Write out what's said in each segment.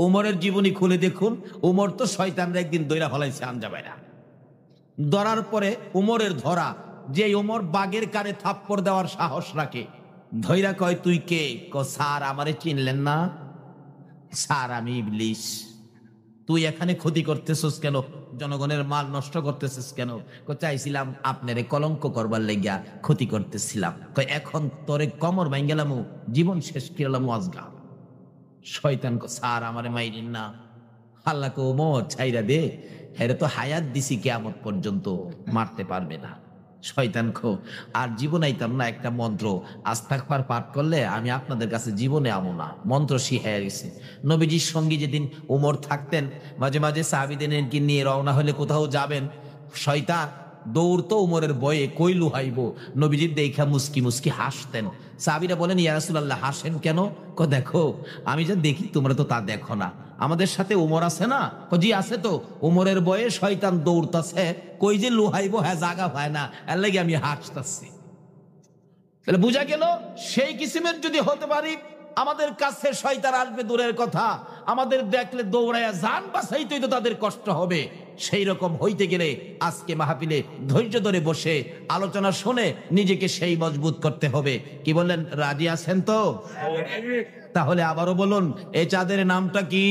উমরের জীবনী খুলে দেখুন। উমর তো শয়তানরা একদিন দইরা ফলাইছে আনজাবেরা। ধরার পরে উমরের ধরা, যে উমর বাগের কানে থাপ্পড় দেওয়ার সাহস রাখে, ধইরা কয় তুই কে? স্যার আমারে চিনলেন না? স্যার আমি ইবলিস। তুই এখানে ক্ষতি করতেছিস কেন? জনগণের মাল নষ্ট করতেছিস কেন? চাইছিলাম আপনারে কলঙ্ক করবার লেগিয়া ক্ষতি করতেছিলাম। এখন তোরে কমর ভাঙ্গেলাম, জীবন শেষ করলাম আজগা। শয়তান স্যার আমারে মাইরিন না। আল্লাহকে ওমর ছাইরা দে, হেরে তো হায়াত দিছি কিয়ামত পর্যন্ত, মারতে পারবে না। শয়তান খো আর জীবন আইতাম না একটা মন্ত্র আস্তাগফার পাঠ করলে আমি আপনাদের কাছে জীবনে আমো না, মন্ত্র শিখাইয়া গেছে। নবীজির সঙ্গী যেদিন উমর থাকতেন, মাঝে মাঝে সাহাবীদেরকে নিয়ে রওনা হলে কোথাও যাবেন, শয়তান দৌড়তো উমরের বয়ে, কই লুহাইব। নবীজির দেখা মুস্কি মুস্কি হাসতেন। সাহাবীরা বলেন ইয়া রাসূলুল্লাহ হাসেন কেন? দেখো আমি যা দেখি তোমরা তো তা দেখো না। আমাদের সাথে উমর আছে না? জি আছে তো। উমরের বয়ে শয়তান দৌড়তাছে, কই যে লুহাইব হ্যাঁ জাগা পায় না, এর লাগি আমি হাসতাছি। তাহলে বুঝা গেল সেই কিসিমের যদি হতে পারি, আমাদের কাছে শয়তান আসবে দূরের কথা, আমাদের দেখলে দৌড়াইয়া জান বাঁচাইতেই তো তাদের কষ্ট হবে। সেই রকম হইতে গেলে আজকে মাহফিলে ধৈর্য ধরে বসে আলোচনা শুনে নিজেকে সেই মজবুত করতে হবে। কি বললেন? রাজি আছেন তো? তাহলে আবারও বলুন, এই চাঁদের নামটা কি?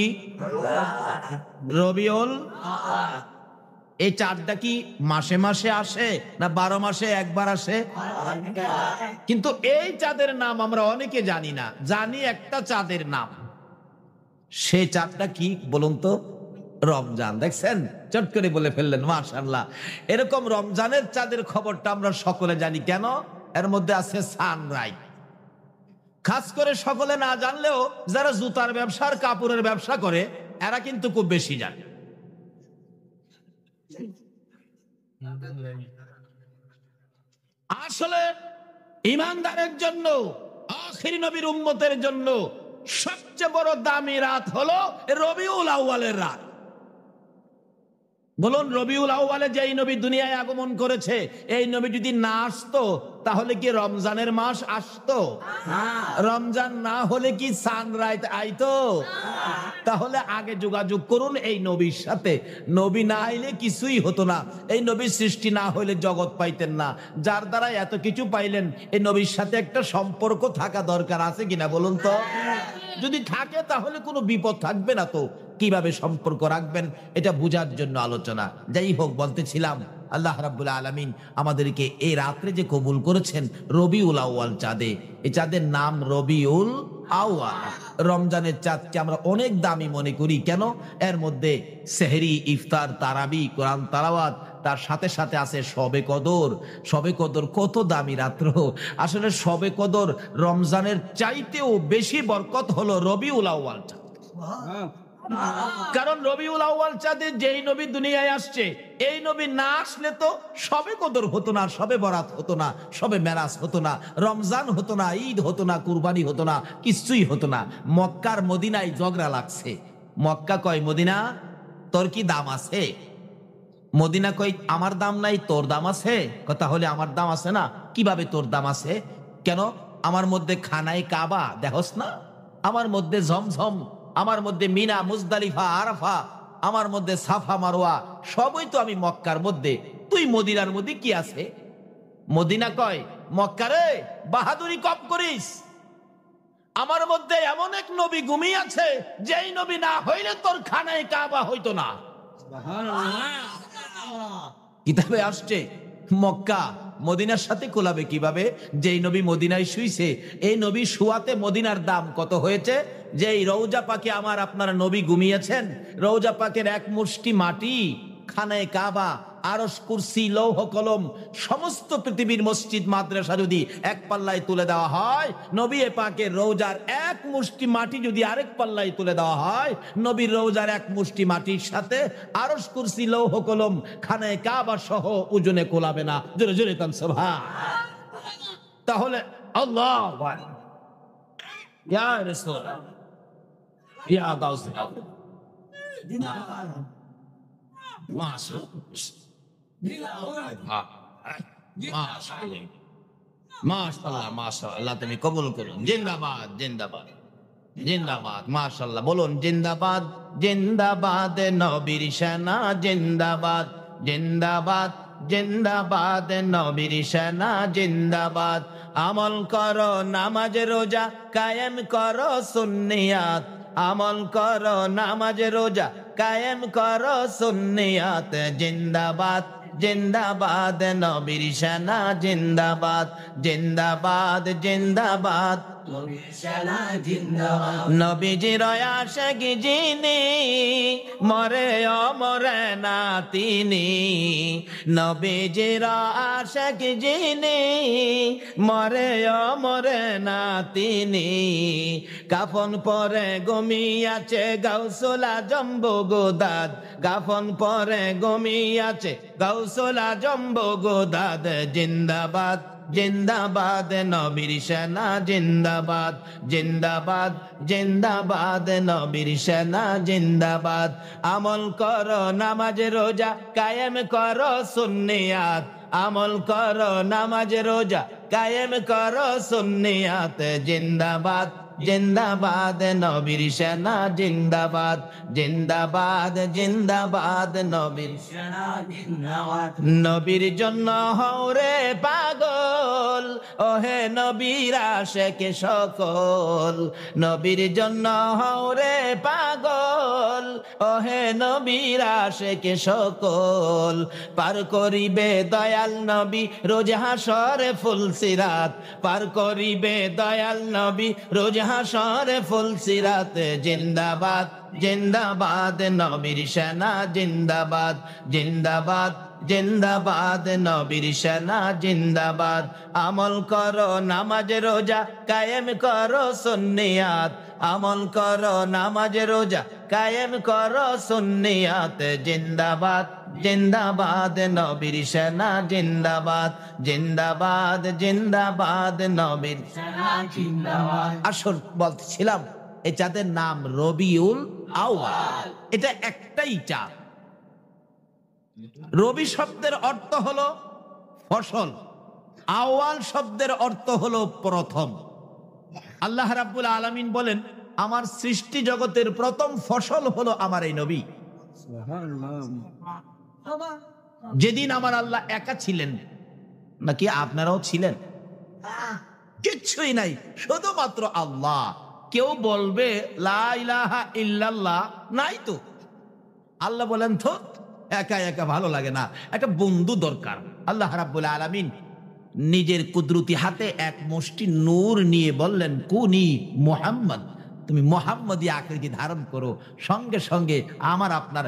রবিউল। এই চাঁদটা কি মাসে মাসে আসে না 12 মাসে একবার আসে? কিন্তু এই চাঁদের নাম আমরা অনেকে জানি না। জানি একটা চাঁদের নাম, সেই চাঁদটা কি বলুন তো? রমজান। দেখছেন, চট করে বলে ফেললেন, মাশাআল্লাহ। এরকম রমজানের চাঁদের খবরটা আমরা সকলে জানি। কেন? এর মধ্যে আছে সানরাইজ। খাস করে সকলে না জানলেও যারা জুতার ব্যবসার কাপড়ের ব্যবসা করে এরা কিন্তু খুব বেশি জানে। আসলে ঈমানদারের জন্য, আখিরি নবীর উম্মতের জন্য সবচেয়ে বড় দামি রাত হলো রবিউল আউয়ালের রাত। বলুন, রবিউল আউয়ালে যেই নবী দুনিয়ায় আগমন করেছে, এই নবী যদি না আসতো তাহলে কি রমজানের মাস আসতো? রমজান না হলে কি সানরাইজ আইতো? তাহলে আগে যোগাযোগ করুন এই নবীর সাথে। নবী না আইলে কিছুই হতো না। এই নবীর সৃষ্টি না হইলে জগৎ পাইতেন না। যার দ্বারা এত কিছু পাইলেন, এই নবীর সাথে একটা সম্পর্ক থাকা দরকার আছে কিনা বলুন তো? যদি থাকে তাহলে কোনো বিপদ থাকবে না। তো কিভাবে সম্পর্ক রাখবেন এটা বুঝার জন্য আলোচনা। যাই হোক, বলতেছিলাম আল্লাহ রাব্বুল আলামিন আমাদেরকে এই রাত্রে যে কবুল করেছেন রবিউল আউয়াল চাঁদে, এই চাঁদের নাম রবিউল আউয়াল। রমজানের চাঁদকে আমরা অনেক দামি মনে করি। কেন? এর মধ্যে সেহরি, ইফতার, তারাবি, কোরআন তালাওয়াত, তার সাথে সাথে আছে শবে কদর। শবে কদর কত দামি রাত্র! আসলে শবে কদর রমজানের চাইতেও বেশি বরকত হলো রবিউল আউয়াল চাঁদ। কারণ রবিউল আউয়াল চাঁদে যেই নবী দুনিয়ায় আসছে, এই নবী না আসলে তো শবে কদর হতো না, শবে বরাত হতো না, শবে মেরাজ হতো না, রমজান হতো না, ঈদ হতো না, কুরবানি হতো না, কিছুই হতো না। মক্কার মদিনায় ঝগড়া লাগছে। মক্কা কয় মদিনা তোর কি দাম আছে? মদিনা কই আমার দাম নাই, তোর দাম আছে। তাহলে আমার দাম আছে না? কিভাবে তোর দাম আছে? কেন? আমার মধ্যে খানায় কাবা দেখোস না? আমার মধ্যে ঝমঝম, আমার মধ্যে মিনা, মুজদালিফা, আরাফা, আমার মধ্যে সাফা মারওয়া, সবই তো আমি মক্কার মধ্যে। তুই মদিনার মধ্যে কি আছে? মদিনা কয় মক্কারে বাহাদুরি কম করিস, আমার মধ্যে এমন এক নবী ঘুমিয়ে আছে, যেই নবী না হইলে তোর খানায় কাবা হইতো না। কিতাবে আসছে মক্কা মদিনার সাথে কোলাবে কিভাবে? যেই নবী মদিনায় শুইছে, এই নবী শুয়াতে মদিনার দাম কত হয়েছে? যে এই রওজা পাকে আমার আপনারা নবী ঘুমিয়েছেন, রওজা পাকের এক মুষ্টি মাটি, খানায় কাবা, আরশ, কুরসি, লৌহ কলম, সমস্ত পৃথিবীর মসজিদ মাদ্রাসা যদি এক পাল্লায় তুলে দেওয়া হয়, নবী পাকের রওজার এক মুষ্টি মাটি যদি আরেক পাল্লায় তুলে দেওয়া হয়, নবীর রওজার এক মুষ্টি মাটির সাথে আরশ, কুরসি, লৌহ কলম, খানায় কাবা সহ ওজনে কোলাবে না। জোরে জোরে তান সুবহান। তাহলে আল্লাহ ইয়া রাসূল ইয়া গাউস মাশাআল্লাহ, মাশাআল্লাহ, তুমি কবুল করুন। জিন্দাবাদ, জিন্দাবাদ। জিন্দাবাদ, মাশাআল্লাহ, বলুন জিন্দাবাদ। জিন্দাবাদ নবীর সেনা, জিন্দাবাদ জিন্দাবাদ জিন্দাবাদ নবীর সেনা, জিন্দাবাদ। আমল করো নামাজ রোজা, কায়েম করো সুন্নিয়াত। আমল করো নামাজ রোজা, কায়েম করো সুন্নিয়াত। জিন্দাবাদ জিন্দাবাদ নবীর সেনা, জিন্দাবাদ জিন্দাবাদ জিন্দাবাদ নবীজির আশিক যিনি, মরে অমরে না তিনি। নবীজির আশিক যিনি, মরে অমরে না তিনি। কাফন পরে ঘুমিয়াছে গাউসুল আজম বগদাদ। কাফন পরে ঘুমিয়াছে গাউসুল আজম বগদাদ। জিন্দাবাদ জিন্দাবাদ নবীর সেনা, জিন্দাবাদ জিন্দাবাদ জিন্দাবাদ নবীর সেনা, জিন্দাবাদ। আমল করো নামাজ রোজা, কায়েম করো সুন্নিয়াত। আমল করো নামাজ রোজা, কায়েম করো সুন্নিয়াত। জিন্দাবাদ জিন্দাবাদ নবীর সেনা, জিন্দাবাদ জিন্দাবাদ জিন্দাবাদ নবীর সেনা, জিন্দাবাদ। নবীর জন্য হওরে পাগল, ওহে নবীর আশিক সকল। নবীর জন্য হওরে পাগল, ওহে নবীর আশিক সকল। পার করিবে দয়াল নবী রোজ হাসরে ফুলসিরাত। পার করিবে দয়াল নবী রোজ হাসরে ফুলসিরাত। জিন্দাবাদ জিন্দাবাদ নবীর সেনা, জিন্দাবাদ জিন্দাবাদ জিন্দাবাদ নবীর সেনা, জিন্দাবাদ। আমল করো নামাজ রোজা, কায়েম করো সুন্নিয়াত। আমল করো নামাজ রোজা, কায়েম করো সুন্নিয়াত। জিন্দাবাদ জিন্দাবাদ নবীর সেনা, জিন্দাবাদ জিন্দাবাদ জিন্দাবাদ নবীর সেনা, জিন্দাবাদ। আসল বলছিলাম এই চাঁদের নাম রবিউল আউয়াল। এটা একটাই চাঁদ। রবি শব্দের অর্থ হলো ফসল, আউয়াল শব্দের অর্থ হলো প্রথম। আল্লাহ রাব্বুল আলামিন বলেন, আমার সৃষ্টি জগতের প্রথম ফসল হলো আমার এই নবী। যেদিন আমার আল্লাহ একা ছিলেন, নাকি আপনারাও ছিলেন? কিচ্ছুই নাই, শুধুমাত্র আল্লাহ। কেউ বলবে লা ইলাহা ইল্লাল্লাহ, নাই তো। আল্লাহ বলেন, তো একা একা ভালো লাগে না, একটা বন্ধু দরকার। আল্লাহ রাব্বুল আলামিন নিজের কুদরতি হাতে এক মুষ্টি নূর নিয়ে বললেন, কুনি মুহাম্মদ, তুমি মুহাম্মদী আকৃতি ধারণ করো। সঙ্গে সঙ্গে আমার আপনার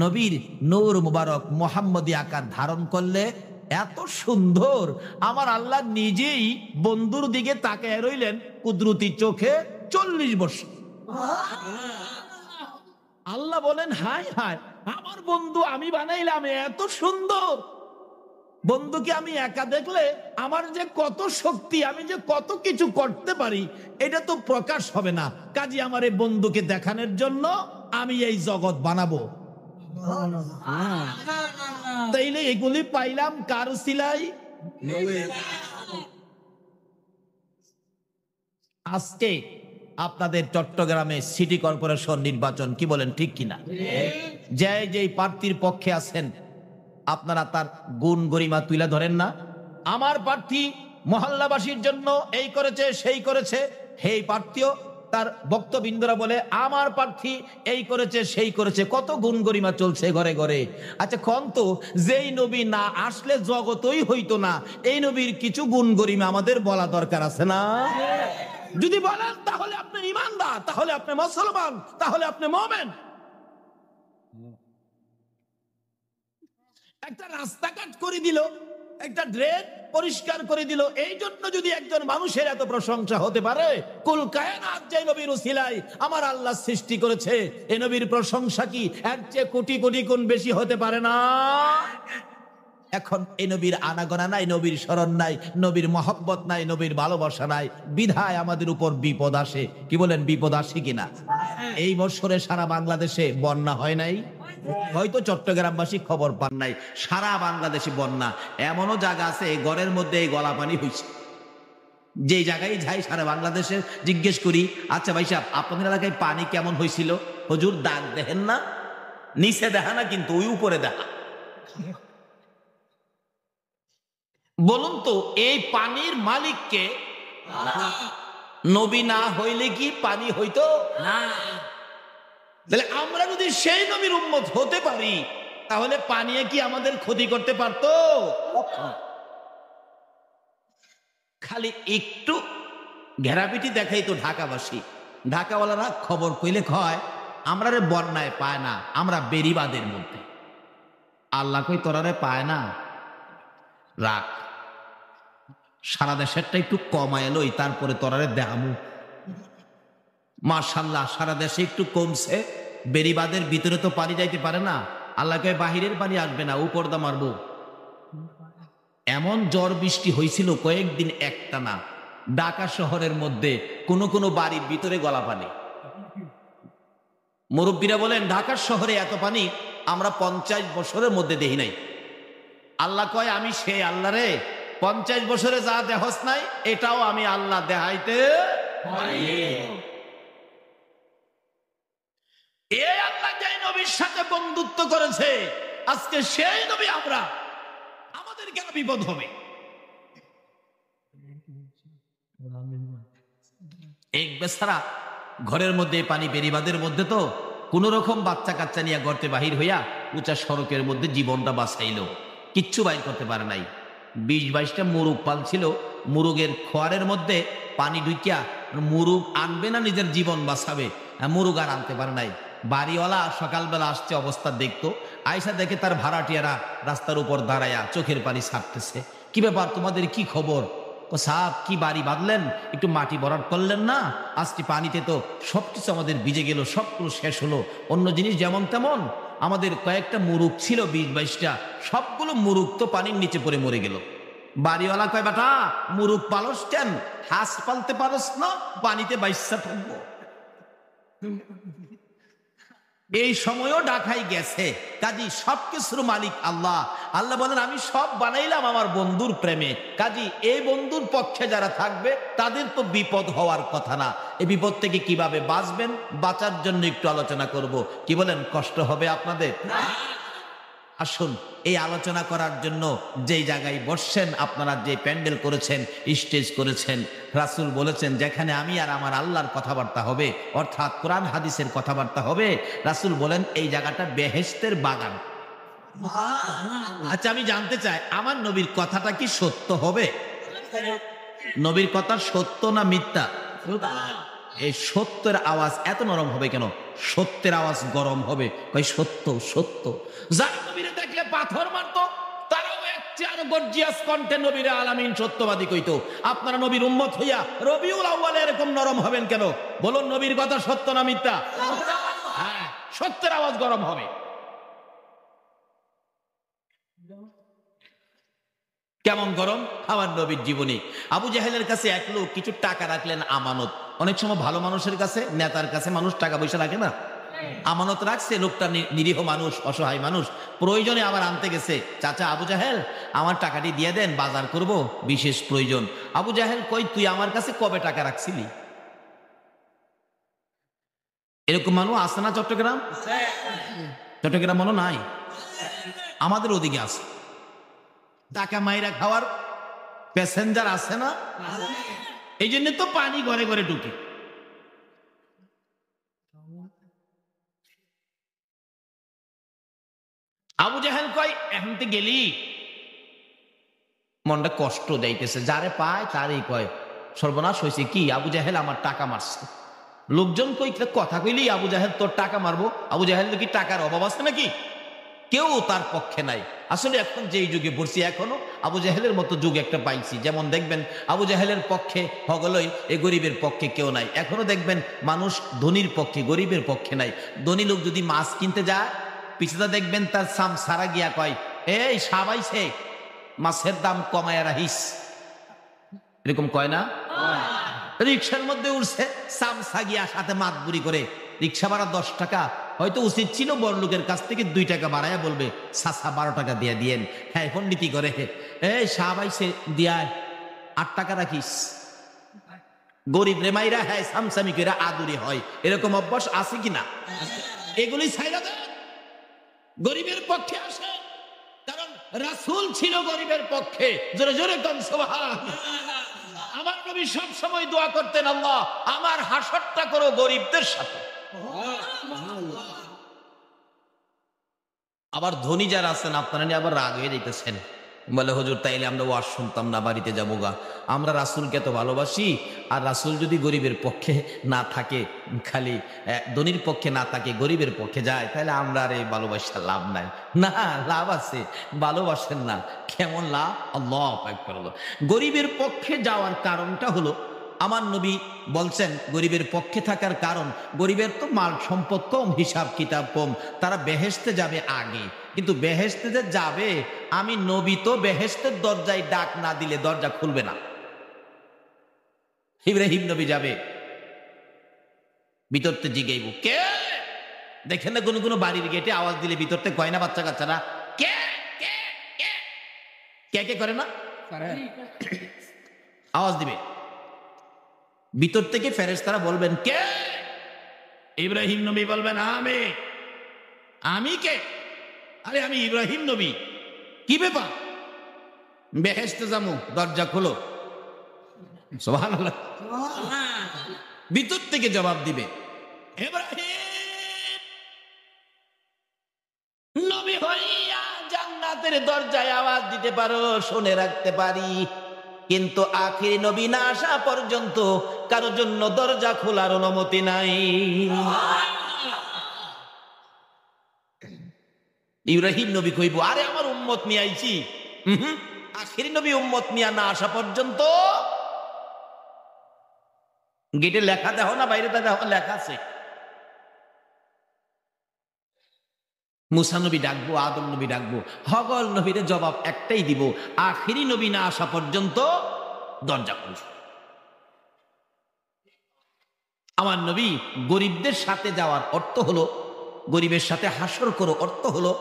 নবীর নূর মুবারক মুহাম্মদী আকার ধারণ করলে এত সুন্দর, আমার আল্লাহ নিজেই বন্ধুর দিকে তাকায় রইলেন কুদরতি চোখে 40 বছর। আল্লাহ বলেন, হায় হায়, আমার বন্ধু আমি বানাইলাম এত সুন্দর বন্ধুকে আমি একা দেখলে আমার যে কত শক্তি, আমি যে কত কিছু করতে পারি, এটা তো প্রকাশ হবে না। কাজে আমার এই বন্ধুকে দেখানোর জন্য আমি এই জগৎ বানাবো। তাইলে এগুলি পাইলাম কার সিলাই? আজকে আপনাদের চট্টগ্রামে সিটি কর্পোরেশন নির্বাচন, কি বলেন, ঠিক কিনা? যেই প্রার্থীর পক্ষে আছেন আপনারা তার গুণ গরিমা তুলে ধরেন না। আমার প্রার্থী মহল্লাবাসীর জন্য এই করেছে সেই করেছে, সেই প্রার্থীও তার বক্তবিন্দুরা বলে আমার প্রার্থী এই করেছে সেই করেছে, কত গুণ গরিমা চলছে ঘরে ঘরে। আচ্ছা কোন তো, যেই নবী না আসলে জগতই হইতো না, এই নবীর কিছু গুণ গরিমা আমাদের বলা দরকার আছে না? যদি বলেন তাহলে আপনি ইমানদার, তাহলে আপনি মুসলমান, তাহলে আপনি মুমিন। একটা রাস্তাঘাট করে দিল, একটা ড্রেন পরিষ্কার করে দিল, এই জন্য যদি একজন মানুষের এত প্রশংসা হতে পারে, কুল কায়নাত যে নবীর উসিলায় আমার আল্লাহ সৃষ্টি করেছে, এই নবীর প্রশংসা কি এর চেয়ে কোটি কোটি গুণ বেশি হতে পারে না? এখন এই নবীর আনাগোনা নাই, নবীর স্মরণ নাই, নবীর মহব্বত নাই, নবীর ভালোবাসা নাই, বিধায় আমাদের উপর বিপদ আসে। কি বলেন, বিপদ আসে কিনা? এই বছরে সারা বাংলাদেশে বন্যা হয় নাই? হয়তো চট্টগ্রামবাসী খবর পান নাই, সারা বাংলাদেশে বন্যা। এমনও জায়গা আছে ঘরের মধ্যে এই গলা পানি হয়েছে। যেই জায়গায় যাই সারা বাংলাদেশে জিজ্ঞেস করি, আচ্ছা ভাই সাহেব আপনাদের এলাকায় পানি কেমন হয়েছিল? হুজুর দাগ দেখেন না, নিচে দেখা না কিন্তু ওই উপরে দেখা। বলুন তো এই পানির মালিককে? নবী না হইলে কি পানি হইতো না? তাহলে আমরা যদি সেই নবীর উম্মত হতে পারি তাহলে পানি কি আমাদের ক্ষতি করতে পারতো? খালি একটু ঘেরাপিটি দেখাই তো ঢাকাবাসী, ঢাকাওয়ালারা খবর কইলে কয় আমরা রে বন্যায় পায় না, আমরা বেরিবাদের মধ্যে। আল্লাহ কই তোরারে পায় না, রাখ সারা দেশেরটা একটু কমায় লই, তারপরে তোরারে দেখামু। মাশাআল্লাহ সারা দেশে একটু কমছে, বেরিবাদের ভিতরে তো পানি যাইতে পারে না। আল্লাহ কয় বাহিরের পানি আসবে না, উপরদা মারবো। এমন ঝড় বৃষ্টি হয়েছিল কয়েকদিন একটানা, ঢাকা শহরের মধ্যে কোন কোন বাড়ির ভিতরে গলা পানি। মুরব্বীরা বলেন ঢাকার শহরে এত পানি আমরা 50 বছরের মধ্যে দেখি নাই। আল্লাহ কয় আমি সেই আল্লাহ রে, 50 বছরে যা দেহস নাই এটাও আমি আল্লাহ দেখাইতে পারি। এই আল্লাহ যে নবীর সাথে বন্ধুত্ব করেছে, আজকে সেই নবী আমরা, আমাদের কেন বিপদ হবে? এক বেচারা ঘরের মধ্যে পানি, বেরিবাদের মধ্যে তো কোন রকম বাচ্চা কাচ্চা নিয়ে গর্তে বাহির হইয়া উঁচা সড়কের মধ্যে জীবনটা বাঁচাইলো, কিচ্ছু বাইর করতে পারে নাই। 20-22টা মুরুগ পালছিল, মুরুগের খোয়ারের মধ্যে পানি ঢুকিয়া মুরুগ আনবে না নিজের জীবন বাঁচাবে, মুরুগ আর আনতে পারে নাই। বাড়িওয়ালা সকালবেলা আসছে, অবস্থা দেখতো, আয়সা দেখে তার ভাড়াটিয়ারা রাস্তার উপর দাঁড়ায়া চোখের পানি ছাড়তেছে। কি ব্যাপার, তোমাদের কি খবর? সাহেব কি বাড়ি বাঁধলেন, একটু মাটি ভরাট করলেন না? আজকে পানিতে তো সবকিছু আমাদের ভিজে গেল, সবগুলো শেষ হলো। অন্য জিনিস যেমন তেমন, আমাদের কয়েকটা মুরুগ ছিল 20-22টা, সবগুলো মুরুগ তো পানির নিচে পড়ে মরে গেল। বাড়িওয়ালা কয় বেটা মুরুগ পালস কেন, হাঁস পালতে পারস না, পানিতে বাইসা থাকবো। এই সময়ও ঢাকায় গেছে, কাজী সবকিছুর মালিক আল্লাহ। আল্লাহ বলেন আমি সব বানাইলাম আমার বন্ধুর প্রেমে, কাজী এই বন্ধুর পক্ষে যারা থাকবে তাদের তো বিপদ হওয়ার কথা না। এই বিপদ থেকে কিভাবে বাঁচবেন, বাঁচার জন্য একটু আলোচনা করব। কি বলেন, কষ্ট হবে আপনাদের? আসুন এই আলোচনা করার জন্য যেই জায়গায় বসছেন, আপনারা যে প্যান্ডেল করেছেন, স্টেজ করেছেন, রাসূল বলেছেন যেখানে আমি আর আমার আল্লাহর কথাবার্তা হবে, অর্থাৎ কোরআন হাদিসের কথাবার্তা হবে, রাসূল বলেন এই জায়গাটা বেহেশতের বাগান। আচ্ছা আমি জানতে চাই আমার নবীর কথাটা কি সত্য হবে? নবীর কথা সত্য না মিথ্যা? এই সত্যের আওয়াজ এত নরম হবে কেন? সত্যের আওয়াজ গরম হবে। কই সত্য সত্য। যারা নবীরে দেখলে পাথর মারতো তারাও আরো গর্জিয়াস কণ্ঠে নবীরে আলামিন সত্যবাদী কইতো। আপনারা নবীর উম্মত হইয়া রবিউল আউয়ালে এরকম নরম হবেন কেন? বলুন নবীর কথা সত্য না মিথ্যা? হ্যাঁ, সত্যের আওয়াজ গরম হবে। কেমন গরম? আমার নবীর জীবনী। আবু জাহেলের কাছে এক লোক কিছু টাকা রাখলেন আমানত। অনেক সময় ভালো মানুষের কাছে, নেতার কাছে মানুষ টাকা পয়সা রাখে না, আমানত রাখছে। লোকটা নিরীহ মানুষ, অসহায় মানুষ, প্রয়োজনে আবার আনতে গেছে। চাচা আবু জাহেল আমার টাকাটি দিয়ে দেন, বাজার করব, বিশেষ প্রয়োজন। আবু জাহেল কই তুই আমার কাছে কবে টাকা রাখছিলি? এরকম মানুষ আছে না চট্টগ্রাম? চট্টগ্রাম মনে নাই, আমাদের ওদিকে আছে। টাকা মাইরা খাওয়ার প্যাসেঞ্জার আছে না? এই জন্য তো পানি ঘরে ঘরে ঢুকে। আবু জাহেল কয় এখন তো গেলি, মনটা কষ্ট যাইতেছে, যারে পায় তারই কয় সর্বনাশ হয়েছে। কি? আবু জাহেল আমার টাকা মারছে। লোকজন কই কথা কইলি আবু জাহেল তোর টাকা মারবো? আবু জাহেল কি টাকার অভাব আছে নাকি? কেউ তার পক্ষে নাই। আসলে এখন যেই যুগে পড়ছি, এখনো আবু জাহেলের মতো যুগ একটা পাইছি। যেমন দেখবেন আবু জাহেলের পক্ষে হগলই এ গরিবের পক্ষে কেউ নাই। এখনো দেখবেন মানুষ ধনীর পক্ষে, গরিবের পক্ষে নাই। ধনী লোক যদি মাছ কিনতে যায়, পিছনে দেখবেন তার সাম সারা গিয়া কয় এই সাবাইছে মাছের দাম কমায় রাখিস, এরকম কয় না? রিক্সার মধ্যে উঠছে, সামসা গিয়া সাথে মাতবুরি করে, রিক্সা ভাড়া 10 টাকা, হয়তো উচিত ছিল বড় লোকের কাছ থেকে 2 টাকা বাড়াইয়া বলবে সাসা 12 টাকা দিয়ে দিয়েন। হ্যাঁ এখন নীতি করে এই সাবাইছে দিয়া 8 টাকা রাখিস, গরিব রে মাইরা হ্যাঁ সামসামি করে আদুরি হয়, এরকম অভ্যাস আছে কিনা? এগুলি ছাইরা দেন, গরিবের পক্ষে আসে, কারণ রাসূল ছিল গরিবের পক্ষে। জোরে জোরে কোন সুবহানাল্লাহ। আমার নবী সব সময় দোয়া করতেন, আল্লাহ আমার হাসরটা করো গরিবদের সাথে। আবার ধনী যারা আছেন আপনারা নিয়ে আবার রাগ হয়ে যাইতেছেন, বলে হুজুর তাইলে আমরা ওয়াজ শুনতাম না, বাড়িতে যাবো গা। আমরা রাসূলকে তো ভালোবাসি, আর রাসূল যদি গরিবের পক্ষে না থাকে, খালি ধনীর পক্ষে না থাকে, গরিবের পক্ষে যায়, তাহলে আমরা আর এই ভালোবাসা লাভ নাই। না, লাভ আছে, ভালোবাসেন না, কেমন লাভ? আল্লাহু আকবার। গরিবের পক্ষে যাওয়ার কারণটা হলো, আমার নবী বলছেন গরিবের পক্ষে থাকার কারণ, গরিবের তো মাল সম্পদ কম, হিসাব কিতাব কম, তারা বেহেশতে যাবে আগে। কিন্তু বেহেশতে যে যাবে, আমি নবী তো বেহেশতের দরজায় ডাক না দিলে দরজা খুলবে না। ইব্রাহিম নবী যাবে, ভিতরতে জিগাইব কে, দেখেন না কোনো কোনো বাড়ির গেটে আওয়াজ দিলে ভিতরতে কয় না বাচ্চা কাচ্চারা কে কে কে কে কে করে না, আওয়াজ দিবে। ভিতর থেকে ফেরেশতারা বলবেন কে? ইব্রাহিম নবী বলবেন আমি। আমি কে? আরে আমি ইব্রাহিম নবী। কি ব্যাপার? বেহেশতে যামু, দরজা খোলো। সুবহানাল্লাহ। ভিতর থেকে জবাব দিবে ইব্রাহিম নবী হইয়া জান্নাতের দরজায় আওয়াজ দিতে পারো, শুনে রাখতে পারি, কিন্তু আখিরি নবী না আসা পর্যন্ত কারোর জন্য দরজা খোলার অনুমতি নাই। ইব্রাহিম নবী কইব আরে আমার উম্মত নিয়ে আইছি, আখিরি নবী উম্মত নিয়ে না আসা পর্যন্ত। গেটে লেখা দেখো না, বাইরে দেখো লেখা আছে মুসা নবী ডাকবো, আদম নবী ডাকবো, হগল নবীর জবাব একটাই দিব, আখিরি নবী না আসা পর্যন্ত দরজা খুলবে। আমার নবী গরিবদের সাথে যাওয়ার অর্থ হলো, গরিবের সাথে হাসর করো অর্থ হলো,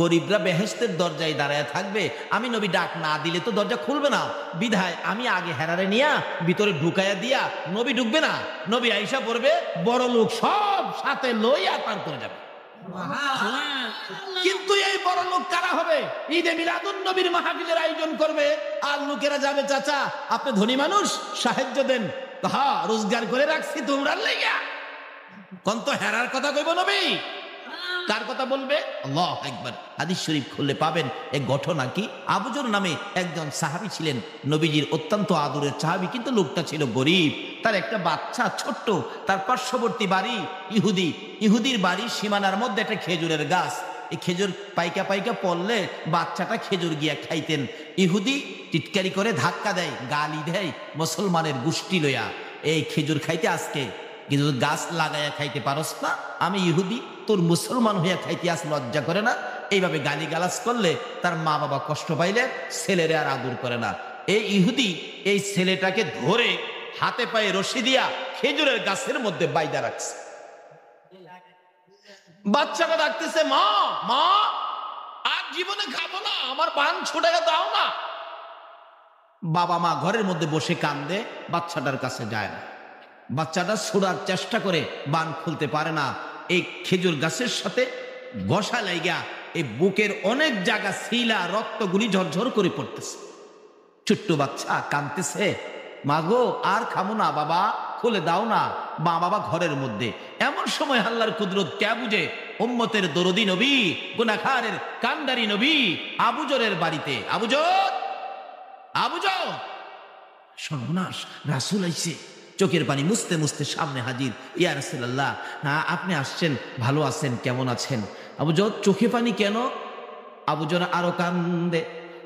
গরিবরা বেহেশতের দরজায় দাঁড়ায় থাকবে, আমি নবী ডাক না দিলে তো দরজা খুলবে না, বিধায় আমি আগে হেরারে নিয়া ভিতরে ঢুকাইয়া দিয়া নবী ঢুকবে না, নবী আইসা পড়বে, বড় লোক সব সাথে লইয়া পার করে যাবে। কিন্তু এই বড় লোক কারা হবে? ঈদে মিলাদুন নবীর মাহফিলের আয়োজন করবে, আর লোকেরা যাবে চাচা আপনি ধনী মানুষ সাহায্য দেন, হ্যাঁ রোজগার করে রাখছি তোমরা লেগা। কোন তো হেরার কথা কইব নবী? কার কথা বলবে? আল্লাহু আকবার। হাদিস শরীফ খুললে পাবেন এক ঘটনা কি, আবুজর নামে একজন সাহাবী ছিলেন, নবীজির অত্যন্ত আদরের সাহাবী, কিন্তু লোকটা ছিল গরিব, তার একটা বাচ্চা ছোট্ট, তার পার্শ্ববর্তী বাড়ি ইহুদি, ইহুদির বাড়ির সীমানার মধ্যে একটা খেজুরের গাছ, এই খেজুর পাইকা পাইকা পড়লে বাচ্চাটা খেজুর গিয়া খাইতেন, ইহুদি টিটকারি করে ধাক্কা দেয়, গালি দেয়, মুসলমানের গোষ্ঠী লইয়া এই খেজুর খাইতে আজকে কিন্তু গাছ লাগাইয়া খাইতে পারস না, আমি ইহুদি তোর মুসলমান হইয়া খাইতে আস লজ্জা করে না? এইভাবে গালি গালাজ করলে তার মা বাবা কষ্ট পাইলে ছেলেরে আর আদর করে না। এই ইহুদি এই ছেলেটাকে ধরে হাতে পায়ে রশি দিয়া খেজুরের গাছের মধ্যে বাইদা রাখছে। বাচ্চাটা ডাকতেছে মা মা, আর জীবনে খাবো না, আমার পান ছুটে দাও না। বাবা মা ঘরের মধ্যে বসে কান্দে, বাচ্চাটার কাছে যায় না, বাচ্চাটা ছোড়ার চেষ্টা করে বান খুলতে পারে না, এই খেজুর গাছের সাথে ঘষা লাইগা এই বুকের অনেক জায়গা শিলা রক্তগুলি ঝরঝর করে পড়তেছে। ছোট্ট বাচ্চা কাঁদতেছে, মা গো আর খামো না বাবা, খুলে দাও না। মা বাবা ঘরের মধ্যে। এমন সময় আল্লাহর কুদরত কে বুঝে, উম্মতের দরদি নবী, গুনাহগারের কান্ডারি নবী আবুজরের বাড়িতে। আবুজর, আবুজর, সর্বনাশ, রাসূল আইছে। চোখের পানি মুছতে মুছতে সামনে হাজির, ইয়া রাসূলুল্লাহ, আপনি আসছেন, ভালো আছেন, কেমন আছেন? আবুজর চোখে পানি কেন? আবুজর আরো কান্দে,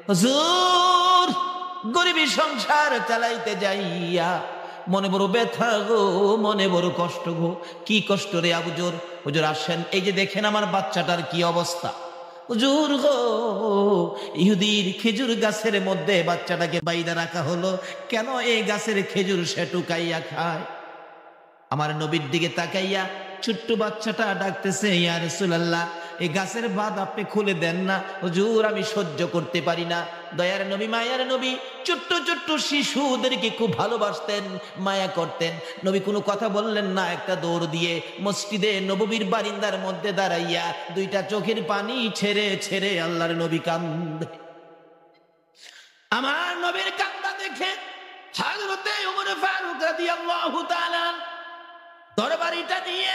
হুজুর গরিবী সংসার চালাইতে যাইয়া মনে বড় ব্যথা গো, মনে বড় কষ্ট গো। কি কষ্ট রে আবুজর? হুজুর আসেন, এই যে দেখেন আমার বাচ্চাটার কি অবস্থা। হুজুর গো, ইহুদির খেজুর গাছের মধ্যে বাচ্চাটাকে বাইদা রাখা হলো, কেন এই গাছের খেজুর সে টুকাইয়া খায়? আমার নবীর দিকে তাকাইয়া ছোট্ট বাচ্চাটা ডাকতেছে, ইয়া রাসূলুল্লাহ এই গাছের বাদ আপনি খুলে দেন না। হুজুর আমি সহ্য করতে পারি না, দয়ার নবী, মায়ার নবী ছোট্ট ছোট্ট শিশুদেরকে খুব ভালোবাসতেন, মায়া করতেন। নবী কোনো কথা বললেন না, একটা দৌড় দিয়ে মসজিদে নববীর বারিন্দার মধ্যে দাঁড়াইয়া দুইটা চোখের পানি ছেড়ে ছেড়ে আল্লাহর নবী কান্দে। আমার নবীর কান্না দেখে হযরতে ওমর ফারুক রাদিয়াল্লাহু তাআলা তরবারিটা নিয়ে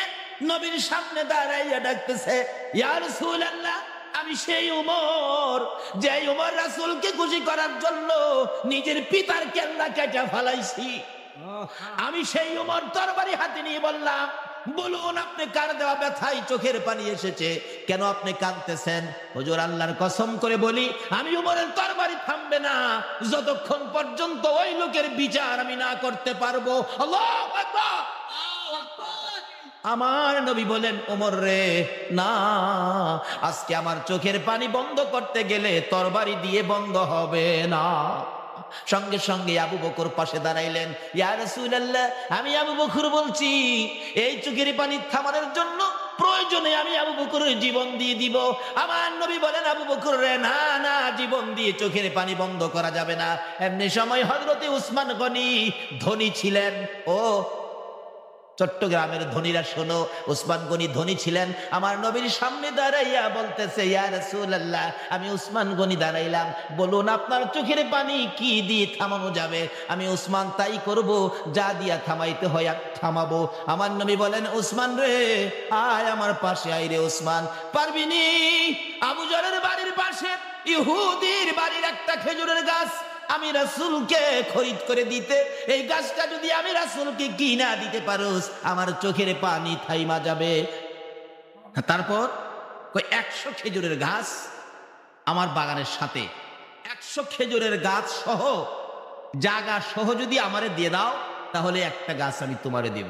নবীর সামনে দাঁড়াইয়া ডাকতেছে, ইয়া রাসূলুল্লাহ, আমি সেই ওমর, যে ওমর রাসূলকে খুশি করার জন্য নিজের পিতার কেল্লা কেটে ফেলাইছি। আমি সেই ওমর তরবারি হাতে নিয়ে বললাম, বলুন আপনি কার দেওয়া ব্যথায় চোখের পানি এসেছে, কেন আপনি কাঁদতেছেন? হুজুর, আল্লাহর কসম করে বলি, আমি ওমরের তরবারি থামবে না যতক্ষণ পর্যন্ত ওই লোকের বিচার আমি না করতে পারবো। আল্লাহু আকবার। আমার নবী বলেন, ওমর রে, না, আজকে আমার চোখের পানি বন্ধ করতে গেলে তরবারি দিয়ে বন্ধ হবে না। সঙ্গে সঙ্গে আবু বকর পাশে দাঁড়াইলেন, ইয়া রাসূলুল্লাহ, আমি আবু বকর বলছি, এই চোখের পানি থামানোর জন্য প্রয়োজনে আমি আবু বকরের জীবন দিয়ে দিব। আমার নবী বলেন, আবু বকর রে, না না, জীবন দিয়ে চোখের পানি বন্ধ করা যাবে না। এমনি সময় হযরতে উসমান গনি ধনী ছিলেন। ও চট্টগ্রামের ধনীরা শোনো, উসমান গনি ধনী ছিলেন। আমার নবীর সামনে দাঁড়াইয়া বলতেছে, ইয়া রাসূলুল্লাহ, আমি উসমান গনি দাঁড়াইলাম, বলুন আপনার চোখের পানি কি দিয়ে থামানো যাবে? আমি উসমান তাই করব, যা দিয়া থামাইতে হয় থামাবো। আমার নবী বলেন, উসমান রে, আয় আমার পাশে আয় রে উসমান। পারবিনি? আবু জরের বাড়ির পাশে ইহুদির বাড়ির একটা খেজুরের গাছ আমি রাসূলকে খরিদ করে দিতে, এই গাছটা যদি আমি রাসূলকে কিনা দিতে পারোস, আমার চোখের পানি থাইমা যাবে। তারপর 100 খেজুরের গাছ আমার বাগানের সাথে, 100 খেজুরের গাছ সহ, জায়গা সহ যদি আমারে দিয়ে দাও, তাহলে একটা গাছ আমি তোমারে দেব।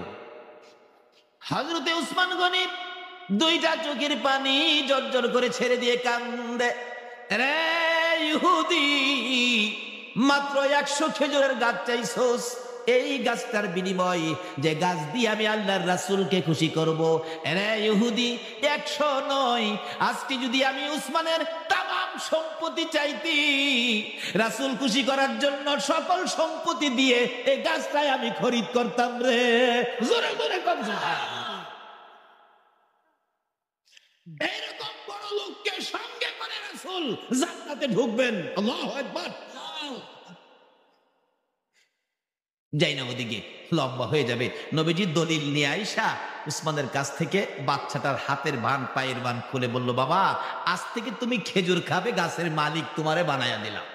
হযরতে উসমান গনি দুইটা চোখের পানি জর্জর করে ছেড়ে দিয়ে কান্দে, রে ইহুদি, মাত্র 100 খেজুরের গাছ চাইছোস, এই গাছটার বিনিময় যে গাছ দিয়ে আমি আল্লাহর রাসূলকে খুশি করব। রে ইহুদি, 100 নয়, আজকে যদি আমি উসমানের তামাম সম্পত্তি চাইতি, রাসূল খুশি করার জন্য সকল সম্পত্তি দিয়ে এই গাছটাই আমি খরিদ করতাম রে। জোরে জোরে কম এরকম বড় লোককে সঙ্গে করে রাসূল জান্নাতে ঢুকবেন। আল্লাহু আকবার। যাই না, ওদিকে লম্বা হয়ে যাবে। নবীজি দলিল নিয়ে আইসা উসমানের কাছ থেকে বাচ্চাটার হাতের বান পায়ের বান খুলে বলল, বাবা, আজ থেকে তুমি খেজুর খাবে, গাছের মালিক তোমারে বানায়া দিলাম।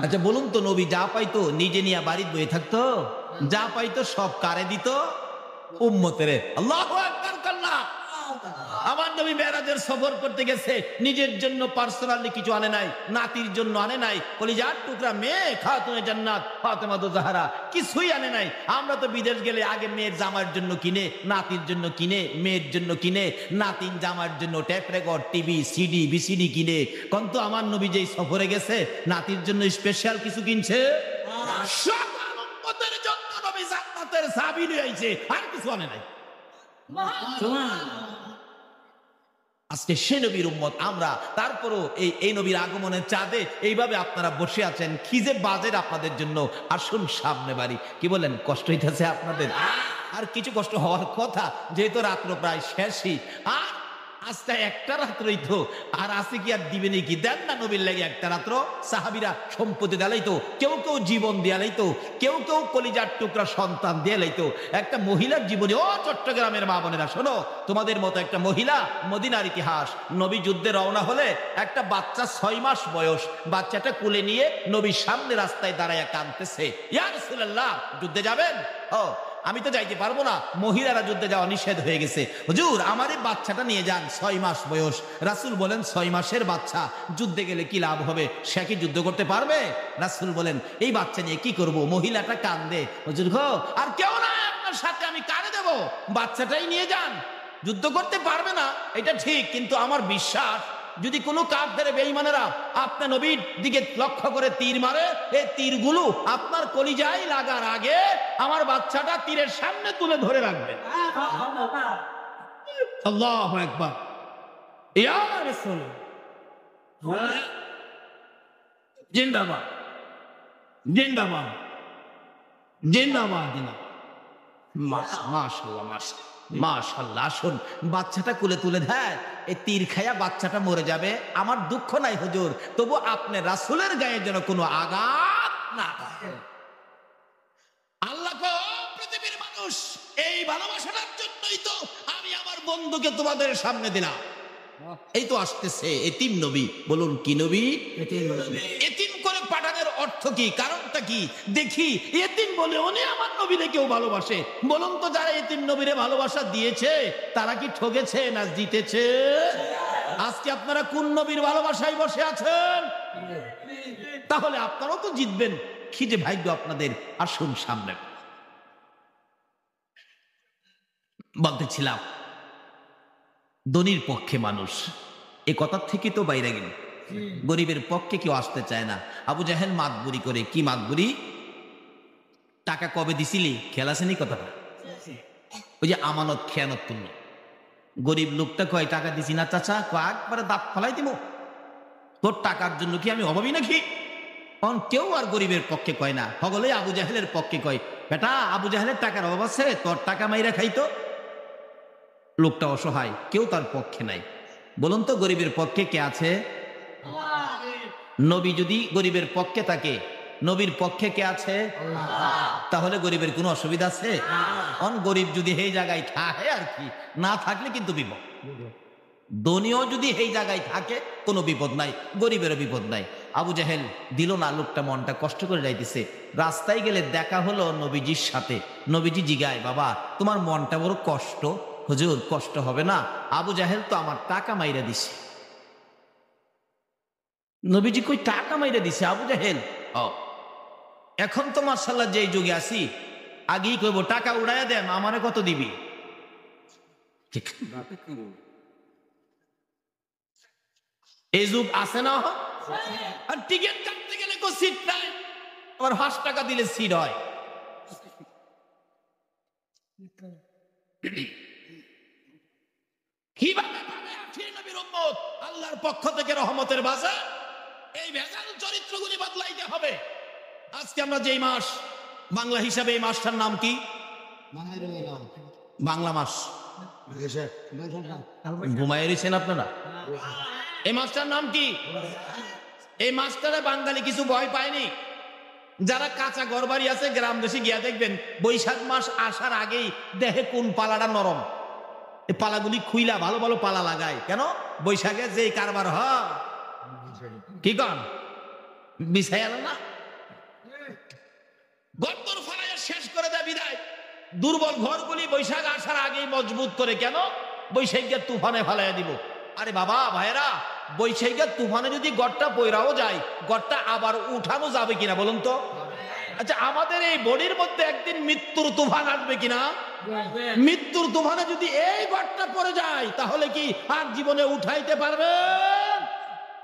আচ্ছা বলুন তো, নবী যা পাইতো নিজে নিয়ে বাড়িতে বয়ে থাকতো? যা পাইতো সব কারে দিত? উম্মতেরে। আল্লাহু আকবার কাল্লা। আমার নবী মেরাজের সফর করতে গেছে, নিজের জন্য পার্সোনালি কিছু আনে নাই, নাতির জন্য আনে নাই, কলিজার টুকরা মেয়ে খাতুনে জান্নাত ফাতেমা জাহরা কিছুই আনে নাই। আমরা তো বিদেশ গেলে আগে মেয়ের জামার জন্য কিনে, নাতির জন্য কিনে, মেয়ের জন্য কিনে, নাতিন জামার জন্য tape record, TV, CD, VCD কিনে। কিন্তু আমার নবী যেই সফরে গেছে, নাতির জন্য স্পেশাল কিছু কিনছে। সকল উম্মতের জন্য নবী জান্নাতের চাবি নিয়ে আইছে, আর কিছু আনে নাই। আজকে সে নবীর উম্মত আমরা, তারপরও এই নবীর আগমনের চাঁদে এইভাবে আপনারা বসে আছেন, খিজে বাজের আপনাদের জন্য। আসুন সামনে বাড়ি। কি বলেন, কষ্ট হইতেছে আপনাদের? আর কিছু কষ্ট হওয়ার কথা, যেহেতু রাত্র প্রায় শেষই, আর আজটা একটা রাত্রই তো, আর আছে কি আর দিবেন কি? দেন না নবীর লাগে একটা রাত্র। সাহাবীরা সম্পত্তি দেয়ালাইতো, কেউ কেউ জীবন দিয়ালাইতো, কেউ কেউ কলিজার টুকরা সন্তান দিয়ালাইতো। একটা মহিলার জীবনে, ও চট্টগ্রামের মা বোনেরা শোনো, তোমাদের মতো একটা মহিলা, মদিনার ইতিহাস, নবী যুদ্ধে রওনা হলে একটা বাচ্চা 6 মাস বয়স, বাচ্চাটা কোলে নিয়ে নবীর সামনে রাস্তায় দাঁড়ায়া কাঁদতেছে, ইয়া রাসূলুল্লাহ, যুদ্ধে যাবেন? ও, আমি তো যাইতে পারবো না, মহিলারা যুদ্ধে যাওয়া নিষেধ হয়ে গেছে। হুজুর, আমার এই বাচ্চাটা নিয়ে যান, 6 মাস বয়স। রাসূল বলেন, 6 মাসের বাচ্চা যুদ্ধে গেলে কি লাভ হবে? সে কি যুদ্ধ করতে পারবে? রাসূল বলেন, এই বাচ্চা নিয়ে কি করব? মহিলাটা কান্দে। হুজুর গো, আর কেউ না আপনার সাথে, আমি কারে দেব? বাচ্চাটাই নিয়ে যান। যুদ্ধ করতে পারবে না এটা ঠিক, কিন্তু আমার বিশ্বাস, যদি কোনো কাফের বেঈমানেরা আপনার নবীর দিকে লক্ষ্য করে তীর মারে, এই তীরগুলো আপনার কলিজায় লাগার আগে আমার বাচ্চাটা তীরের সামনে তুলে ধরে রাখবেন। আল্লাহু আকবার। ইয়া রাসূল, জিন্দাবাদ, জিন্দাবাদ, জিন্দাবাদ। মাশাআল্লাহ, মাশাআল্লাহ। আসুন, বাচ্চাটা কোলে তুলে দেয়, এই তীর খায়া বাচ্চাটা মরে যাবে, আমার দুঃখ নাই হুজুর, তবু আপনি রাসূলের গায়ে যেন কোনো আঘাত না হয়। আল্লাহ কয়, ও পৃথিবীর মানুষ, এই ভালোবাসাটার জন্যই তো আমি আমার বন্ধুকে তোমাদের সামনে দিলাম। এই তো আসতেছে এতিম নবী। বলুন কি নবী? এতিম করে পাঠানোর অর্থ কি, কারণটা কি? দেখি এতিম বলে উনি আমার নবীরে কেউ ভালোবাসে? বলুন তো, যারা এতিম নবীরে ভালোবাসা দিয়েছে তারা কি ঠকেছে না জিতেছে? আজকে আপনারা কোন নবীর ভালোবাসায় বসে আছেন? তাহলে আপনারাও তো জিতবেন। কি যে ভাগ্য আপনাদের। আসুন সামনে। বলতেছিলাম ধনীর পক্ষে মানুষ, এ কথার থেকে তো বাইরে গেল। গরিবের পক্ষে কেউ আসতে চায় না। আবু জাহেল মাতবুরি করে। কি মাতবুরি? টাকা কবে দিছিলি, খেয়াল আসেনি কথাটা? ওই যে আমানত খেয়ানত তুলল। গরিব লোকটা কয়, টাকা দিছি না চাচা। একবারে দাঁত ফলাই দিব, তোর টাকার জন্য কি আমি অভাবী নাকি? কেউ আর গরিবের পক্ষে কয় না, সকলে আবু জাহেলের পক্ষে কয়, বেটা আবু জাহেলের টাকার অভাব আছে, তোর টাকা মাইরা খাইতো। লোকটা অসহায়, কেউ তার পক্ষে নাই। বলুন তো, গরিবের পক্ষে কে আছে? নবী যদি গরিবের পক্ষে থাকে, নবীর পক্ষে কে আছে? তাহলে গরিবের কোনো অসুবিধা আছে? গরিব যদি এই জায়গায় থাকে আর কি, না থাকলে কিন্তু বিপদ। ধনীও যদি এই জায়গায় থাকে কোনো বিপদ নাই, গরিবেরও বিপদ নাই। আবু জাহেল দিল না, লোকটা মনটা কষ্ট করে যাইতেছে। রাস্তায় গেলে দেখা হলো নবীজির সাথে। নবীজি জিগায়, বাবা তোমার মনটা বড় কষ্ট। হুজুর কষ্ট হবে না, আবু জাহেল তো আমার টাকা মাইরা দিছে। নবীজি কই, টাকা মাইরা দিছে আবু জাহেল? এখন তো মাশাআল্লাহ যেই যুগে আছি, আগেই কইব টাকা উড়াইয়া দেন, আমারে কত দিবি? এই যুগ আছে না? আর টিকিট কাটতে গেলে কো সিট নাই, আবার 5 টাকা দিলে সিট হয়। কিভাবে পাবে আখির নবীর উম্মত আল্লাহর পক্ষ থেকে রহমতের বাজার? এই ভেজাল চরিত্রগুলি বদলাইতে হবে। আজকে আমরা যেই মাস বাংলা হিসাবে, এই মাসটার নাম কি? বাংলা মাস ঘুমায় রয়েছেন আপনারা? এই মাসটার নাম কি? এই মাসটারে বাঙালি কিছু ভয় পায়নি। যারা কাঁচা ঘর বাড়ি আছে গ্রাম দেশে গিয়া দেখবেন, বৈশাখ মাস আসার আগেই দেখে কোন পালাটা নরম, এই পালাগুলি খুইলা ভালো ভালো পালা লাগায়। কেন? বৈশাখে যেই কারবার হয়, কি কন বিছাই আলো না, গর্দর ফালাইয়া শেষ করে দেয় বিদায়। দুর্বল ঘরগুলি বৈশাখ আসার আগেই মজবুত করে। কেন? বৈশাখের তুফানে ফালাইয়া দিব। আরে বাবা ভাইরা, বৈশাখের তুফানে যদি গড়টা পয়রাও যায়, গড়টা আবার উঠানো যাবে কিনা বলুন তো? আচ্ছা, আমাদের এই বডির মধ্যে একদিন মৃত্যুর তুফান আসবে কিনা? মৃত্যুর তুফানে যদি এই গড়টা পড়ে যায়, তাহলে কি আর জীবনে উঠাইতে পারবে?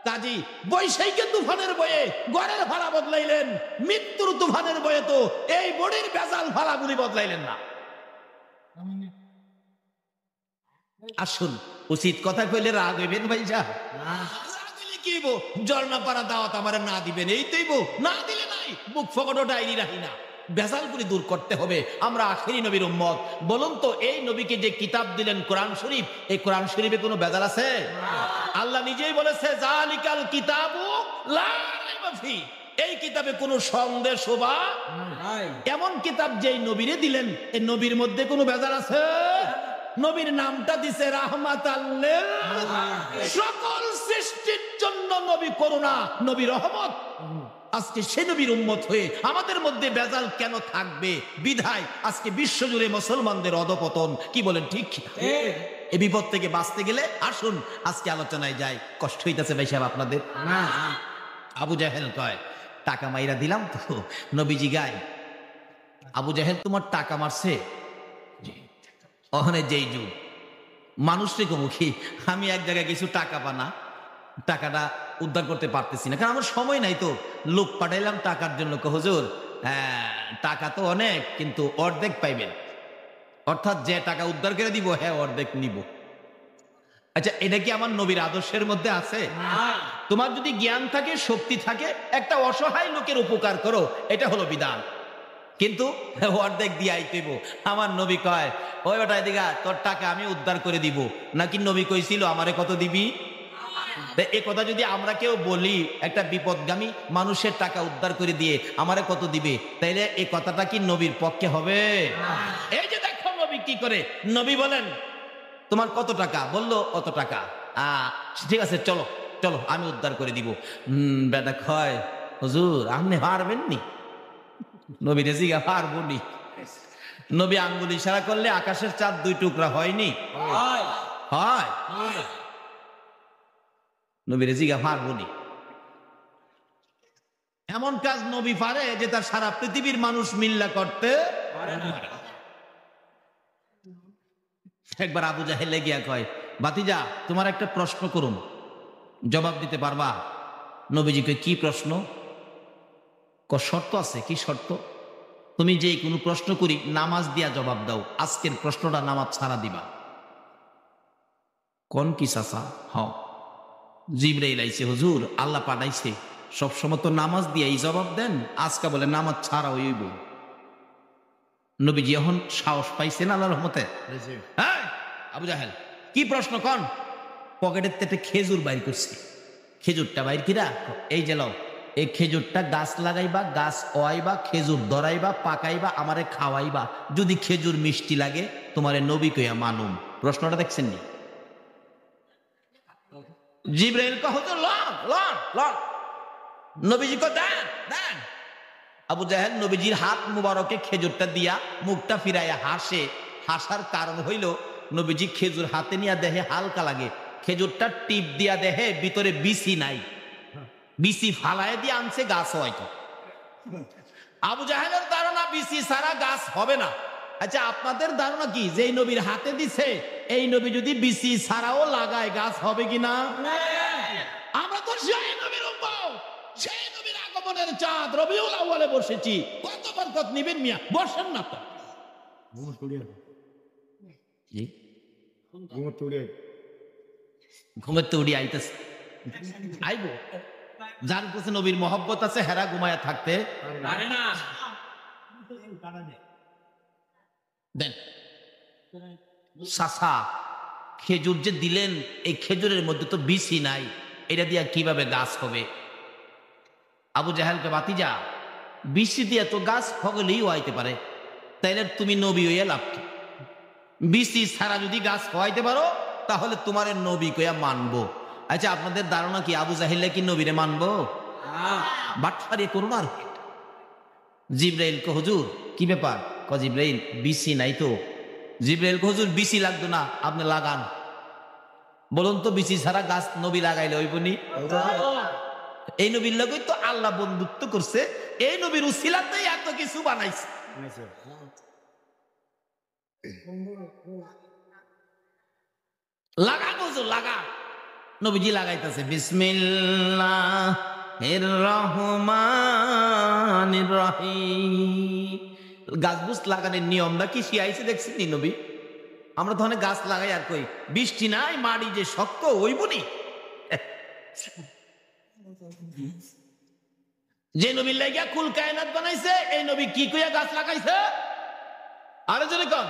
কাজী বৈশাখের তুফানের বয়ে গড়ের ফালা বদলাইলেন, মৃত্যুর তুফানের বয়ে তো এই বডির বেজাল ফালাগুলি বদলাইলেন না। আসুন, উচিত কথা কইলে রাগ হইবেন ভাই? যা রাগ হইলে কি হইব? জর্না পাড়া দাওয়াত আমার না দিবেন, এই তৈব না দিলে নাই, বুক ফকটো ডায়েরি রাখি না। বেজালগুলি দূর করতে হবে। আমরা আখিরি নবীর উম্মত। বলুন তো, এই নবীকে যে কিতাব দিলেন কোরআন শরীফ, এই কোরআন শরীফে কোনো বেজাল আছে? আল্লাহ নিজেই বলেছে, জালিকাল কিতাবু লা রাইবা ফি, এই কিতাবে কোনো সন্দেহ বা নাই। এমন কিতাব যেই নবীরে দিলেন, এই নবীর মধ্যে কোনো বেজাল আছে? নবীর নামটা দিছে রাহমাতাল লিল সকল সৃষ্টির জন্য। নবী করুণা, নবী রহমত। আজকে সে নবীর উম্মত হয়ে আমাদের মধ্যে বেজাল কেন থাকবে? বিধায় আজকে বিশ্বজুড়ে মুসলমানদের অধপতন। কি বলেন, ঠিক? এই বিপদ থেকে বাঁচতে গেলে আসুন আজকে আলোচনায় যাই। কষ্ট হইতাছে ভাই সাহেব আপনাদের? আবু জাহেল কয়, টাকা মাইরা দিলাম তো। নবীজি গায়, আবু জাহেল তোমার টাকা মারছে? ওখানে যেই যুগ মানুষকে মুখী, আমি এক জায়গায় কিছু টাকা পানা, টাকাটা উদ্ধার করতে পারতেছি না, কারণ আমার সময় নাই। তো লোক পাঠাইলাম টাকার জন্য। হুজুর টাকা তো অনেক, কিন্তু অর্ধেক পাইবেন, অর্থাৎ যে টাকা উদ্ধার করে দিব, হ্যাঁ অর্ধেক নিব। আচ্ছা, এটা কি আমার নবীর আদর্শের মধ্যে আছে? তোমার যদি জ্ঞান থাকে, শক্তি থাকে, একটা অসহায় লোকের উপকার করো, এটা হলো বিধান। কিন্তু অর্ধেক দিয়ে আইতেব। আমার নবী কয়, ওই বেটা এদিকে তোর টাকা আমি উদ্ধার করে দিব। নাকি নবী কইছিল আমারে কত দিবি? এ কথা যদি আমরা কেউ বলি, একটা বিপদগামী মানুষের টাকা উদ্ধার করে দিয়ে আমারে কত দিবে, তাইলে এই কথাটা কি নবীর পক্ষে হবে? এই যে দেখো নবী কি করে। নবী বলেন, তোমার কত টাকা? বললো অত টাকা। ঠিক আছে, চলো চলো, আমি উদ্ধার করে দিব। বেটা কয়, হুজুর আপনি পারবেন নি? নবী রেজিগা পারবো নি। নবী আঙ্গুল ইশারা করলে আকাশের চাঁদ 2 টুকরা হয়নি? হয়। নবী রেজিগা পারবো নি। এমন কাজ নবী পারে যে তার সারা পৃথিবীর মানুষ মিল্লা করতে পারে না। একবার আবু জাহেল গিয়া কয়, বাতিজা তোমার একটা প্রশ্ন করুন, জবাব দিতে পারবা? নবীজিকে কি প্রশ্ন? শর্ত আছে। কি শর্ত? তুমি যে কোনো প্রশ্ন করি নামাজ দিয়া জবাব দাও। আজকের প্রশ্নটা নামাজ ছাড়া দিবা। কোন কি চাচা? জিবরাইল আইছে, হুজুর আল্লাহ পাঠাইছে, সবসময় তো নামাজ দিয়াই জবাব দেন, আজকে বলে নামাজ ছাড়া হইব। নবীজি এখন সাহস পাইছেন আল্লাহর রহমতে। হ্যাঁ আবু জাহেল কি প্রশ্ন কন? পকেটের থেকে খেজুর বাইর করছে। খেজুরটা বাইর কিরা, এই যে লও, এই খেজুরটা গাছ লাগাইবা, গাছ ওয়াইবা, খেজুর ধরাইবা, পাকাইবা, আমারে খাওয়াইবা। যদি খেজুর মিষ্টি লাগে তোমারে নবী কইয়া মানুম। প্রশ্নটা দেখছেন নি? জিবরাইল কয়, হুজুর লন লন লন। নবীজি কয়, দেন দেন। আবু জাহেল নবীজির হাত মুবারকে খেজুরটা দিয়া মুখটা ফিরাইয়া হাসে। হাসার কারণ হইল নবীজি খেজুর হাতে নিয়ে দেহে হালকা লাগে, খেজুরটা টিপ দিয়া দেহে ভিতরে বিসি নাই, বিসি ফালায় দিয়ে আনছে গাছ হয়তো। আবু জাহেলের ধারণা বিসি ছাড়া গাছ হবে না। আচ্ছা আপনাদের ধারণা কি, যে নবীর হাতে দিছে এই নবী যদি বিসি ছাড়াও লাগায় গাছ হবে কিনা? আমরা তো সেই নবীর উম্মত, সেই নবীর আগমনের চাঁদ রবিউল আউয়ালে বসেছি। কত বরকত নিবেন মিয়া, বসেন না তো। ঘুমের তো উড়ি আইতেছে, আইব। যার কাছে নবীর মহব্বত আছে হেরা ঘুমায়া থাকতে পারে না। দেন চাচা, খেজুর যে দিলেন, এই খেজুরের মধ্যে তো বিসি নাই, এটা দিয়া কিভাবে গাছ হবে? আবু জাহেলকে, বাতিজা বিসি দিয়া তো গাছ হগলেই হইতে পারে, তাইলে তুমি নবী হইয়া লাভ কি? বিসি ছাড়া যদি গাছ হইতে পারো তাহলে তোমার নবী কইয়া মানবো। আচ্ছা আপনাদের ধারণা কি আবু জাহেল কি নবীরে মানবো? বাটফারি করুন। আর জিবরাইল কো, হুজুর কি ব্যাপার? ক জিবরাইল বিসি নাই তো। জিবরাইল কো, হুজুর বিসি লাগতো না, আপনি লাগান। বলুন তো বিসি ছাড়া গাছ নবী লাগাইলে হইবনি? এই নবীর লগেই তো আল্লাহ বন্ধুত্ব করছে, এই নবীর উসিলাতেই এত কিছু বানাইছে। লাগান হুজুর লাগান। নবীজি লাগাইতেছে, বিসমিল্লাহির রহমানির রহিম। গাছ বুছ লাগানোর নিয়মটা কি শিয়াইছে দেখছেন নি নবী? আমরা তো অনেক গাছ লাগাই আর কই বৃষ্টি নাই, মাটি যে শক্ত হইবনি। যে নবীর লাগিয়া কুল কায়নাত বানাইছে, এই নবী কি কইয়া গাছ লাগাইছে? আরে জোরে কন।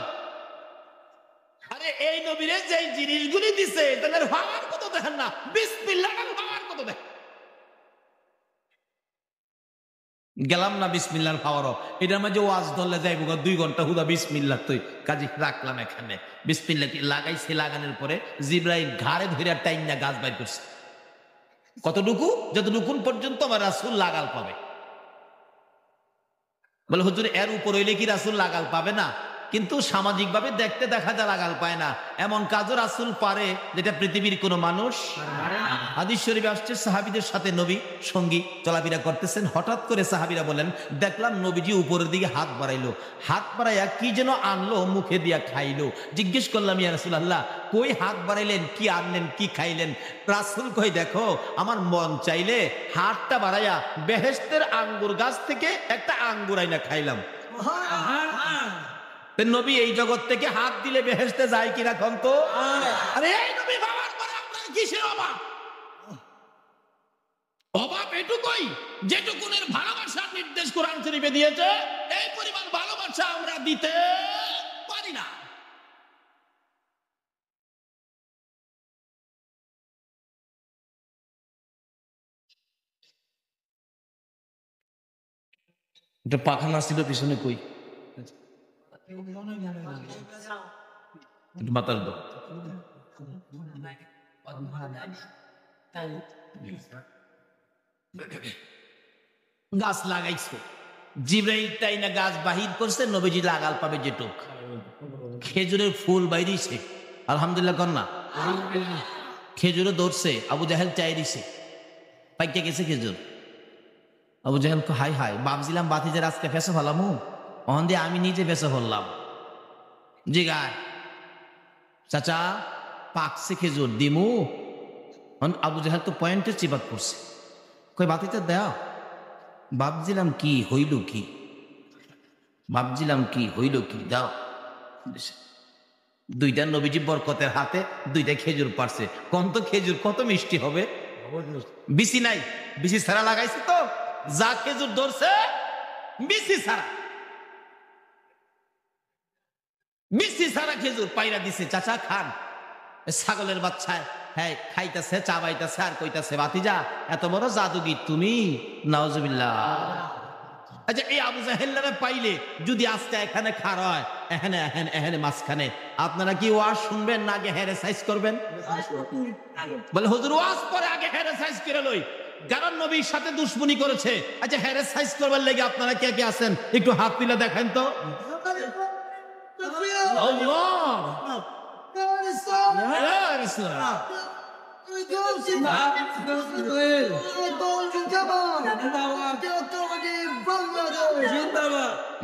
আরে এই নবীরে যে জিনিসগুলি দিছে তাদের পাওয়ার কত দেখেন না, বিসমিল্লাহর পাওয়ার কত দেখেন। গেলাম না বিসমিল্লাহর পাওয়ারও, এটার মাঝে ওয়াজ ধরলে যাইব 2 ঘন্টা হুদা বিসমিল্লাহ তুই কাজে রাখলাম এখানে। বিসমিল্লাহ লাগাইছে, লাগানোর পরে জিবরাইল ঘাড়ে ধরে টাইম না গাছ বাইর করছে। কতটুকু? যতটুকুন পর্যন্ত আমার রাসূল লাগাল পাবে। বলে হুজুর এর উপর হইলে কি রাসূল লাগাল পাবে না? কিন্তু সামাজিক ভাবে দেখতে দেখা যায় লাগাল পায় না, এমন কাজও রাসূল পারে যেটা পৃথিবীর কোনো মানুষ। হাদিস শরীফে আসছে, সাহাবীদের সাথে নবী সঙ্গী চলাফেরা করতেছেন, হঠাৎ করে সাহাবীরা বলেন, দেখলাম নবীজি উপরের দিকে হাত বাড়াইলো, হাত বাড়াইয়া কি যেন আনলো মুখে দিয়া খাইলো। জিজ্ঞেস করলাম, ইয়া রাসূলুল্লাহ কই হাত বাড়াইলেন, কি আনলেন, কি খাইলেন? রাসূল কই, দেখো আমার মন চাইলে হাতটা বাড়াইয়া বেহেশতের আঙ্গুর গাছ থেকে একটা আঙ্গুর আইনা খাইলাম। নবী এই জগৎ থেকে হাত দিলে বেহেশতে যায় কিনা কন তো? আরে এই নবী বাবার পরে আপনার কিসের অভাব? অভাব এটুকুই, যেটুকুনের ভালোবাসার নির্দেশ কোরআন শরীফে দিয়েছে, এই পরিমাণ ভালোবাসা আমরা দিতে পারি না। এটা পাখানা ছিল পিছনে কই, মাতার দো গাছ লাগাইছে, জিব্রাইল তাই না গাছ বাহির করছে, নবীজি লাগাল পাবে যেটুক। খেজুরের ফুল বাইরিছে, আলহামদুলিল্লাহ কন্যা। খেজুরে ধরছে, আবু জাহেল চাই দিছে, পাইকে গেছে খেজুর। আবু জাহেল তো হাই হাই, ভাবছিলাম বাতিজের আজকে ফেসে ফেলামু, অহন দিয়ে আমি নিজে ফেসে ফেললাম। জি গায় চাচা পাকছে খেজুর দিমু। আবু জাহেল তো পয়েন্টে চিপাত করছে, কই বাতিতে দেও। ভাবছিলাম কি হইল কি, ভাবছিলাম কি হইল কি, দাও। দুইটা নবীজি বরকতের হাতে দুইটা খেজুর পারছে। কোন তো খেজুর কত মিষ্টি হবে, বিসি নাই, বিসি ছাড়া লাগাইছে তো, যা খেজুর ধরছে বিসি ছাড়া, বিসি ছাড়া খেজুর পাইরা দিছে। চাচা খান। ছাগলের বাচ্চায় হ্যাঁ খাইতেছে, চাবাইতেছে আর কইতাছে ভাতিজা এত বড় জাদুগির তুমি, নাউজুবিল্লাহ। আচ্ছা এই আবু জাহেলরা পাইলে যদি আজকে এখানে খাড়া হয়, এখানে এখানে এখানে মাঝখানে, আপনারা কি ওয়াজ শুনবেন না আগে হেরে সাইজ করবেন? বলে হুজুর ওয়াজ পরে আগে হেরে সাইজ করে লই, কারণ নবীর সাথে দুশ্মনী করেছে। আচ্ছা হেরে সাইজ করবার লেগে আপনারা কে কে আছেন একটু হাত তুলে দেখেন তো।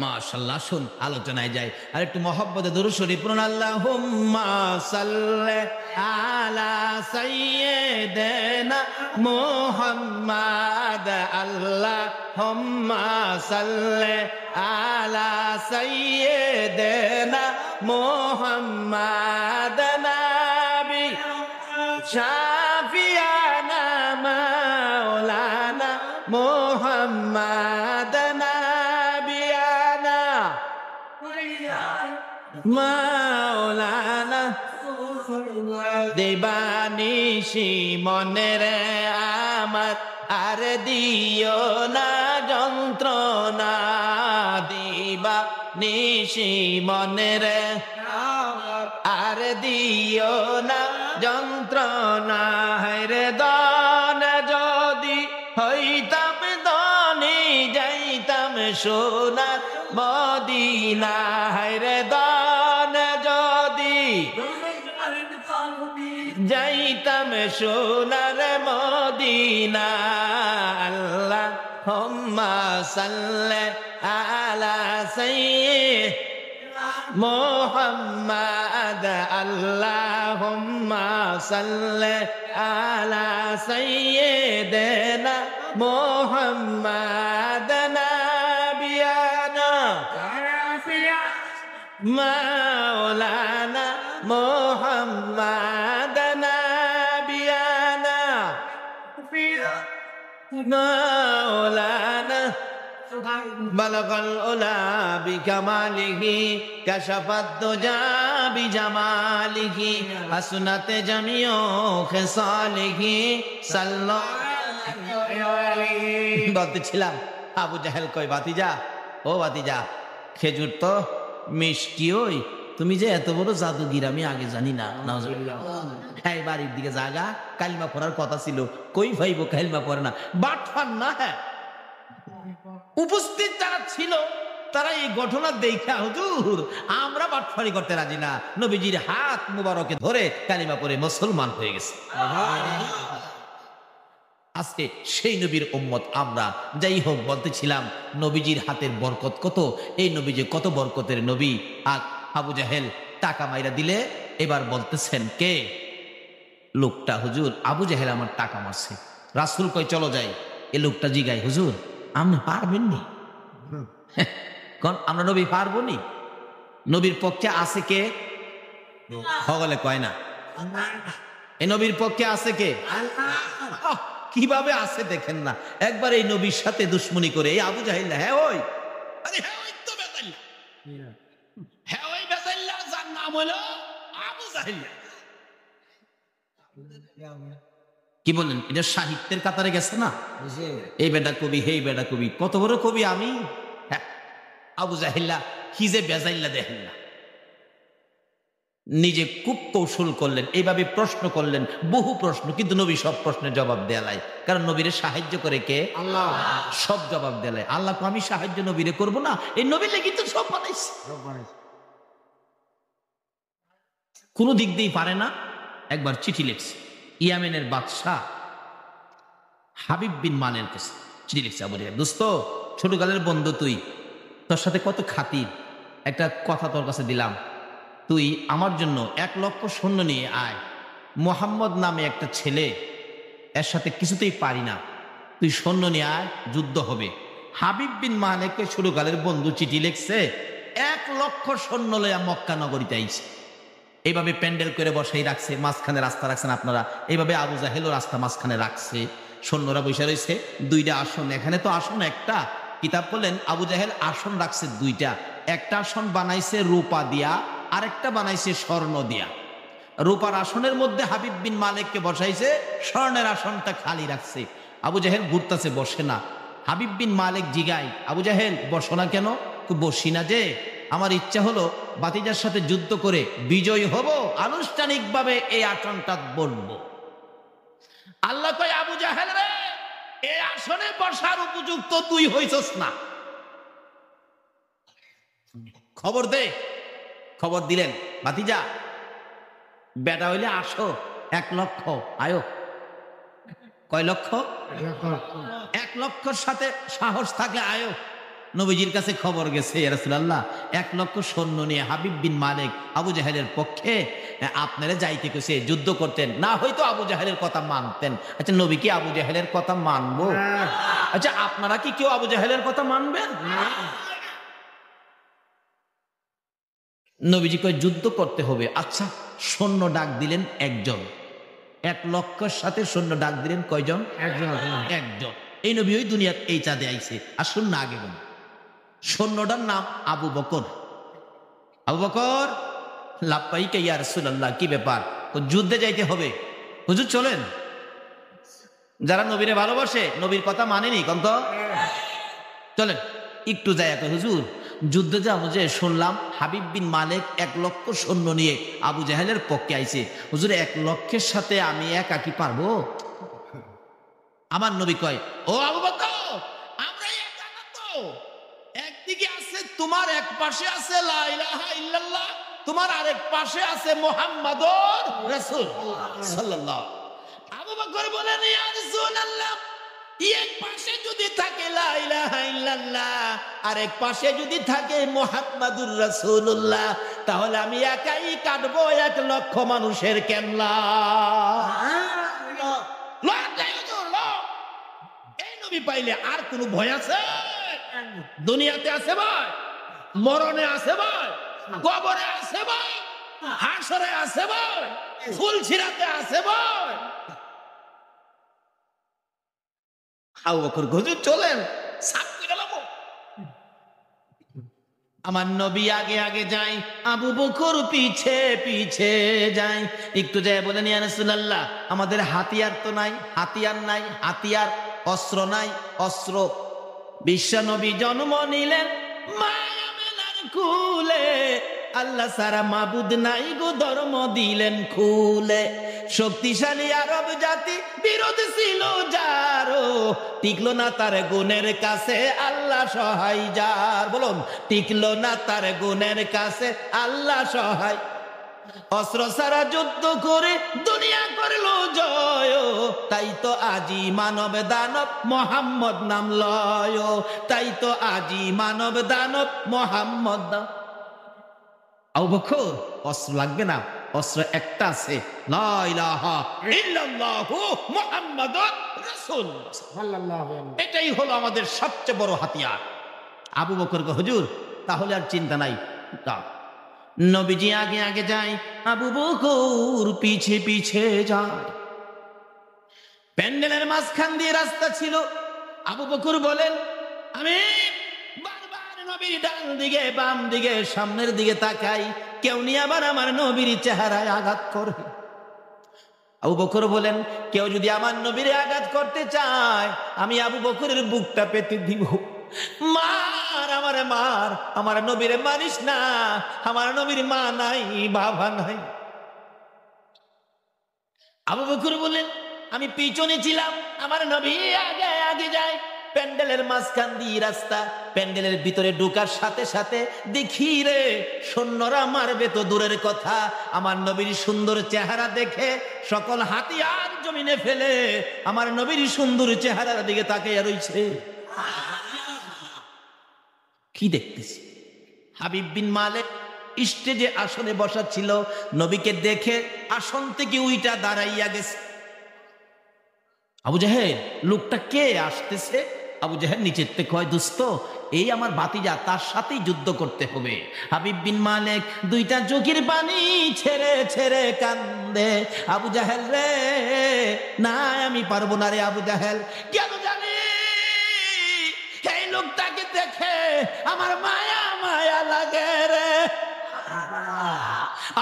মাশাআল্লাহ, শুন আলোচনায় যাই আর একটু মহব্বতে দরুদ শরীফ পড়ুন। আল্লাহুম্মা সাল্লি আলা সাইয়্যিদিনা মুহাম্মাদ, আল্লাহুম্মা সাল্লি আলা সাইয়্যিদিনা মুহাম্মাদ, নাবি শাফিয়ানা মাওলানা মুহাম্মাদ, নাবিয়ানা মাওলানা। দেবানিশি মনের আমার আর দিও না যন্ত্রণা, দিবা নিশি মনের আর দিও না যন্ত্রণা। রে দান যদি হইতাম দানি, যাইতাম সোনার মদিনা। রে দান যদি যাইতাম সোনার মদিনা। আল্লাহুম্মা সাল্লি আলা সাইয়্যিদিনা মুহাম্মাদ, আল্লাহুম্মা সাল্লি আলা সাইয়্যিদিনা মুহাম্মাদ, নাবিয়ানা মাওলানা মুহাম্মাদ, নাবিয়ানা মাওলানা। বালাগাল উলা বিকামালিহি, কাশাফাত দুজা বিজামালিহি, হাসনাতে জামিউ খিসালিহি, সাল্লাল্লাহু। বলতেছিলাম আবু জাহেল কয় ভাতিজা, ও ভাতিজা খেজুর তো মিষ্টি, ওই তুমি যে এত বড় জাদুগির আমি আগে জানি না। হ্যাঁ বাড়ির দিকে জাগা, কালিমা পড়ার কথা ছিল, কই ভাইব কালিমা পড়ে না, বাটফার না। হ্যাঁ উপস্থিত যারা ছিল তারা এই ঘটনা দেখা হুজুর আমরা বাটফারি করতে রাজি না, নবীজির হাত মুবারকে ধরে কালিমা পড়ে মুসলমান হয়ে গেছে। আজকে সেই নবীর উম্মত আমরা। যাই হোক বলতেছিলাম নবীজির হাতের বরকত কত, এই নবীজি কত বরকতের নবী। আর আবু জাহেল টাকা মাইরা দিলে এবার বলতেছেন কে লোকটা, হুজুর আবু জাহেল আমার টাকা মারছে। রাসূল কই চলো যাই। এই লোকটা জিগায় হুজুর আপনি পারবেন নি? আমরা নবী পারবো নি? নবীর পক্ষে আছে কে? সকলে কয় না। এই নবীর পক্ষে আছে কে? কিভাবে আছে দেখেন না। একবার এই নবীর সাথে দুশ্মনী করে এই আবু জাহেল, হ্যাঁ ওই, আরে হ্যাঁ ওই তো বেজাল্লা, হ্যাঁ ওই বেজাল্লা যার নাম হলো আবু জাহেল। কি বললেন, এটা সাহিত্যের কাতারে গেছে না? এই বেটা কবি, হেই বেটা কবি, কত বড় কবি আমি। হ্যাঁ, আবু জাহিল্লা কি যে বেজাইল্লা দেখেন না। নিজে খুব কৌশল করলেন, এইভাবে প্রশ্ন করলেন, বহু প্রশ্ন, কিন্তু নবী সব প্রশ্নের জবাব দেয়ালাই। কারণ নবীরে সাহায্য করে কে? আল্লাহ। সব জবাব দেয়ালাই। আল্লাহকে আমি সাহায্য নবীরে করব না? এই নবী লেগে তো সব বানাইছে, কোনো দিক দিয়েই পারে না। একবার চিঠি লিখছে ইয়ামেনের বাদশাহ হাবিব বিন মানের কাছে চিঠি লিখছে, আবু জাহেল, দোস্ত, ছোটকালের বন্ধু তুই, তোর সাথে কত খাতির, একটা কথা তোর কাছে দিলাম, তুই আমার জন্য 1,00,000 সৈন্য নিয়ে আয়। মোহাম্মদ নামে একটা ছেলে, এর সাথে কিছুতেই পারি না, তুই সৈন্য নিয়ে আয়, যুদ্ধ হবে। হাবিব বিন মালেককে ছোটকালের বন্ধু চিঠি লিখছে, 1,00,000 সৈন্য লইয়া মক্কা নগরীতে আইছে। এইভাবে প্যান্ডেল করে বসাই রাখছে, মাঝখানে রাস্তা রাখছেন আপনারা, এইভাবে আবু জাহেলও রাস্তা মাঝখানে রাখছে, সৈন্যরা বসে রয়েছে, 2টা আসন, এখানে তো আসন একটা। কিতাব বললেন আবু জাহেল আসন রাখছে 2টা, একটা আসন বানাইছে রূপা দিয়া, আরেকটা বানাইছে স্বর্ণ দিয়া। রূপার আসনের মধ্যে হাবিব বিন মালিককে বসাইছে, স্বর্ণের আসনটা খালি রাখছে। আবু জাহেল ঘুরতেছে, বসে না। হাবিব বিন মালিক জিগায়, আবু জাহেল বসো না কেন? বসি না যে, আমার ইচ্ছা হলো বাতিজার সাথে যুদ্ধ করে বিজয় হব, আনুষ্ঠানিকভাবে এই আসনটা বসবো। আল্লাহ কয়, আবু জাহেল রে, এই আসনে বসার উপযুক্ত তুই হইছস না, খবর দে। খবর দিলেন, ভাতিজা বেটা হইলে আসো, 1,00,000 আয়ো। কয় লক্ষ? 1,00,000 সাথে সাহস থাকলে আয়ো। নবীজির কাছে খবর গেছে, ইয়া রাসূলুল্লাহ, 1,00,000 সৈন্য নিয়ে হাবিব বিন মালিক আবু জাহেলের পক্ষে আপনারা যাইতে কইছে, যুদ্ধ করতেন, না হয়তো আবু জাহেলের কথা মানতেন। আচ্ছা, নবী কি আবু জাহেলের কথা মানবো? আচ্ছা, আপনারা কি কেউ আবু জাহেলের কথা মানবেন? নবীজি কয় যুদ্ধ করতে হবে। আচ্ছা, সৈন্য ডাক দিলেন একজন, 1,00,000 সাথে সৈন্য ডাক দিলেন কয়জন? একজন। এই নবী ওই দুনিয়ার এই চাঁদে আইছে। আসুন না আগে বলুন, সৈন্যটার নাম আবু বকর। আবু বকর, লাব্বাইকা ইয়া রাসূলুল্লাহ, কি ব্যাপার? যুদ্ধে যাইতে হবে। হুজুর চলেন। যারা নবীরে ভালোবাসে, নবীর কথা মানেনি, কন্ত চলেন একটু যাই। হুজুর যুদ্ধে যাবো, যে শুনলাম হাবিব বিন মালিক 1,00,000 সৈন্য নিয়ে আবু জাহেলের পক্ষে আইছে। হুজুর 1,00,000 সাথে আমি একা কি পারবো? আমার নবী কয়, ও আবু বকর, আমরা একা না তো। একদিকে আছে তোমার, এক পাশে আছে লা ইলাহা ইল্লাল্লাহ, তোমার আরেক পাশে আছে মুহাম্মাদুর রাসূল সাল্লাল্লাহ। আবু বকর বলেন, ইয়া রাসূলুল্লাহ, এক পাশে যদি থাকে লা ইলাহা ইল্লাল্লাহ, আরেক পাশে যদি থাকে মুহাম্মাদুর রাসূলুল্লাহ, তাহলে আমি একাই কাটবো 1,00,000 মানুষের কেমলা। এই নবী পাইলে আর কোন ভয় আছে? দুনিয়াতে আছে ভাই, মরণে আছে ভাই, কবরে আছে ভাই, হাসরে আছে ভাই, ফুলছিরাতে আছে ভাই। আবু বকর, হুজুর চলেন, আমার নবী আগে আগে যাই, আবু বকর পিছে পিছে যাই। একটু যায় বলেন, ইয়া রাসূলুল্লাহ, আমাদের হাতিয়ার তো নাই, হাতিয়ার নাই, হাতিয়ার, অস্ত্র নাই, অস্ত্র। বিশ্ব নবী জন্ম নিলেন মায়া মেনার কুলে, আল্লাহ সারা মাবুদ নাই গো, ধর্ম দিলেন খুলে। শক্তিশালী আরব জাতি বিরোধ ছিল যারো, টিকলো না তার গুণের কাছে আল্লাহ সহায় যার। বলুন, টিকলো না তার গুণের কাছে আল্লাহ সহায়। অস্ত্র ছাড়া যুদ্ধ করে দুনিয়া করলো জয়, তাই তো আজি মানব দানব মোহাম্মদ নাম লয়, তাই তো আজি মানব দানব মোহাম্মদ। আবু বকর, অস্ত্র লাগবে না, অস্ত্র একটা আছে, লা ইলাহা ইল্লাল্লাহু মুহাম্মাদুর রাসূলুল্লাহ সাল্লাল্লাহু আলাইহি ওয়াসাল্লাম। এটাই হলো আমাদের সবচেয়ে বড় হাতিয়ার। আবু বকর কয়, হুজুর তাহলে আর চিন্তা নাই। নবীজি আগে আগে যায়, আবু বকর পিছে পিছে যায়। প্যান্ডেলের মাঝখান দিয়ে রাস্তা ছিল। আবু বকর বলেন, আমি বারবার নবীর ডান দিকে বাম দিকে সামনের দিকে তাকাই, কেউ নিয়ে আবার আমার নবীর চেহারায় আঘাত করে। আবু বকর বলেন, কেউ যদি আমার নবীরে আঘাত করতে চায়, আমি আবু বকরের বুকটা পেতে দিব। মার আমারে মার, আমার নবীরে মারিস না, আমার নবীর মা নাই বাবা নাই। আবু বকর বলেন, আমি পিছনে ছিলাম, আমার নবী আগে আগে যায়। প্যান্ডেলের মাঝখান দিয়ে রাস্তা, প্যান্ডেলের ভিতরে ঢোকার সাথে সাথে দেখি রে সৈন্যরা মারবে তো দূরের কথা, আমার নবীর সুন্দর চেহারা দেখে সকল হাতিয়ার জমিনে ফেলে আমার নবীর সুন্দর চেহারার দিকে তাকিয়ে রইছে। কি দেখতেছি? হাবিব বিন মালিক স্টেজে আসনে বসা ছিল, নবীকে দেখে আসন থেকে উইটা দাঁড়াইয়া গেছে। আবু জাহেল, লোকটা কে আসতেছে? আবু জাহেল নিচের থেকে কয়, দোস্ত এই আমার ভাতিজা, তার সাথেই যুদ্ধ করতে হবে। হাবিব বিন মালিক দুইটা চোখের পানি ছেড়ে ছেড়ে কান্দে, আবু জাহেল রে, না আমি পারবো না রে আবু জাহেল। কেন জানি এই লোকটাকে দেখে আমার মায়া মায়া লাগে রে।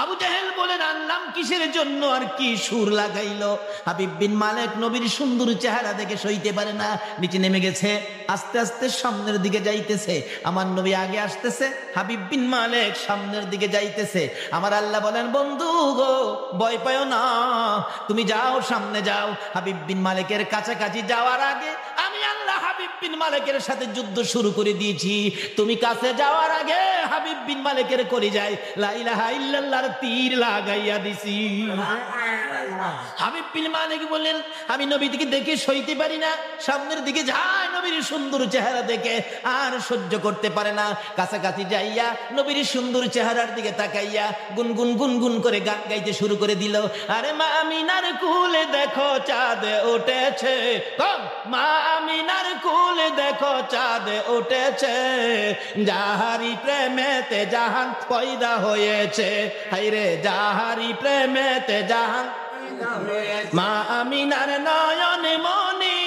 আবু জাহেল বলেন, আনলাম কিসের জন্য আর কি সুর লাগাইলো? হাবিব বিন মালিক নবীর সুন্দর চেহারা দেখে সইতে পারে না, নিচে নেমে গেছে, আস্তে আস্তে সামনের দিকে যাইতেছে। আমার নবী আগে আসতেছে, হাবিব বিন মালিক সামনের দিকে যাইতেছে। আমার আল্লাহ বলেন, বন্ধু গো ভয় পাও না, তুমি যাও সামনে যাও। হাবিব বিন মালিকের কাছাকাছি যাওয়ার আগে আমি আল্লাহ হাবিব বিন মালিকের সাথে যুদ্ধ শুরু করে দিয়েছি। তুমি কাছে যাওয়ার আগে হাবিব বিন মালিকের কলিজায় লা ইলাহা ইল্লাল্লাহর তীর লাগাইয়া দিছি। হাবিব বিন মালিক বললেন, আমি নবীকে দেখে সইতে পারি না, সামনের দিকে যায়, নবীর সুন্দর চেহারা দেখে আর সহ্য করতে পারে না। কাছাকাছি যাইয়া নবীর সুন্দর চেহারার দিকে তাকাইয়া গুনগুন গুনগুন করে গান গাইতে শুরু করে দিল। আরে মা আমিনার কুলে দেখো চাঁদ উঠেছে, মা আমিনার কুলে দেখো চাঁদ উঠেছে, যাহারি প্রেমেতে জাহান পয়দা হয়েছে, হায়রে যাহারি প্রেমেতে জাহান। মা আমিনার নয়ন মনি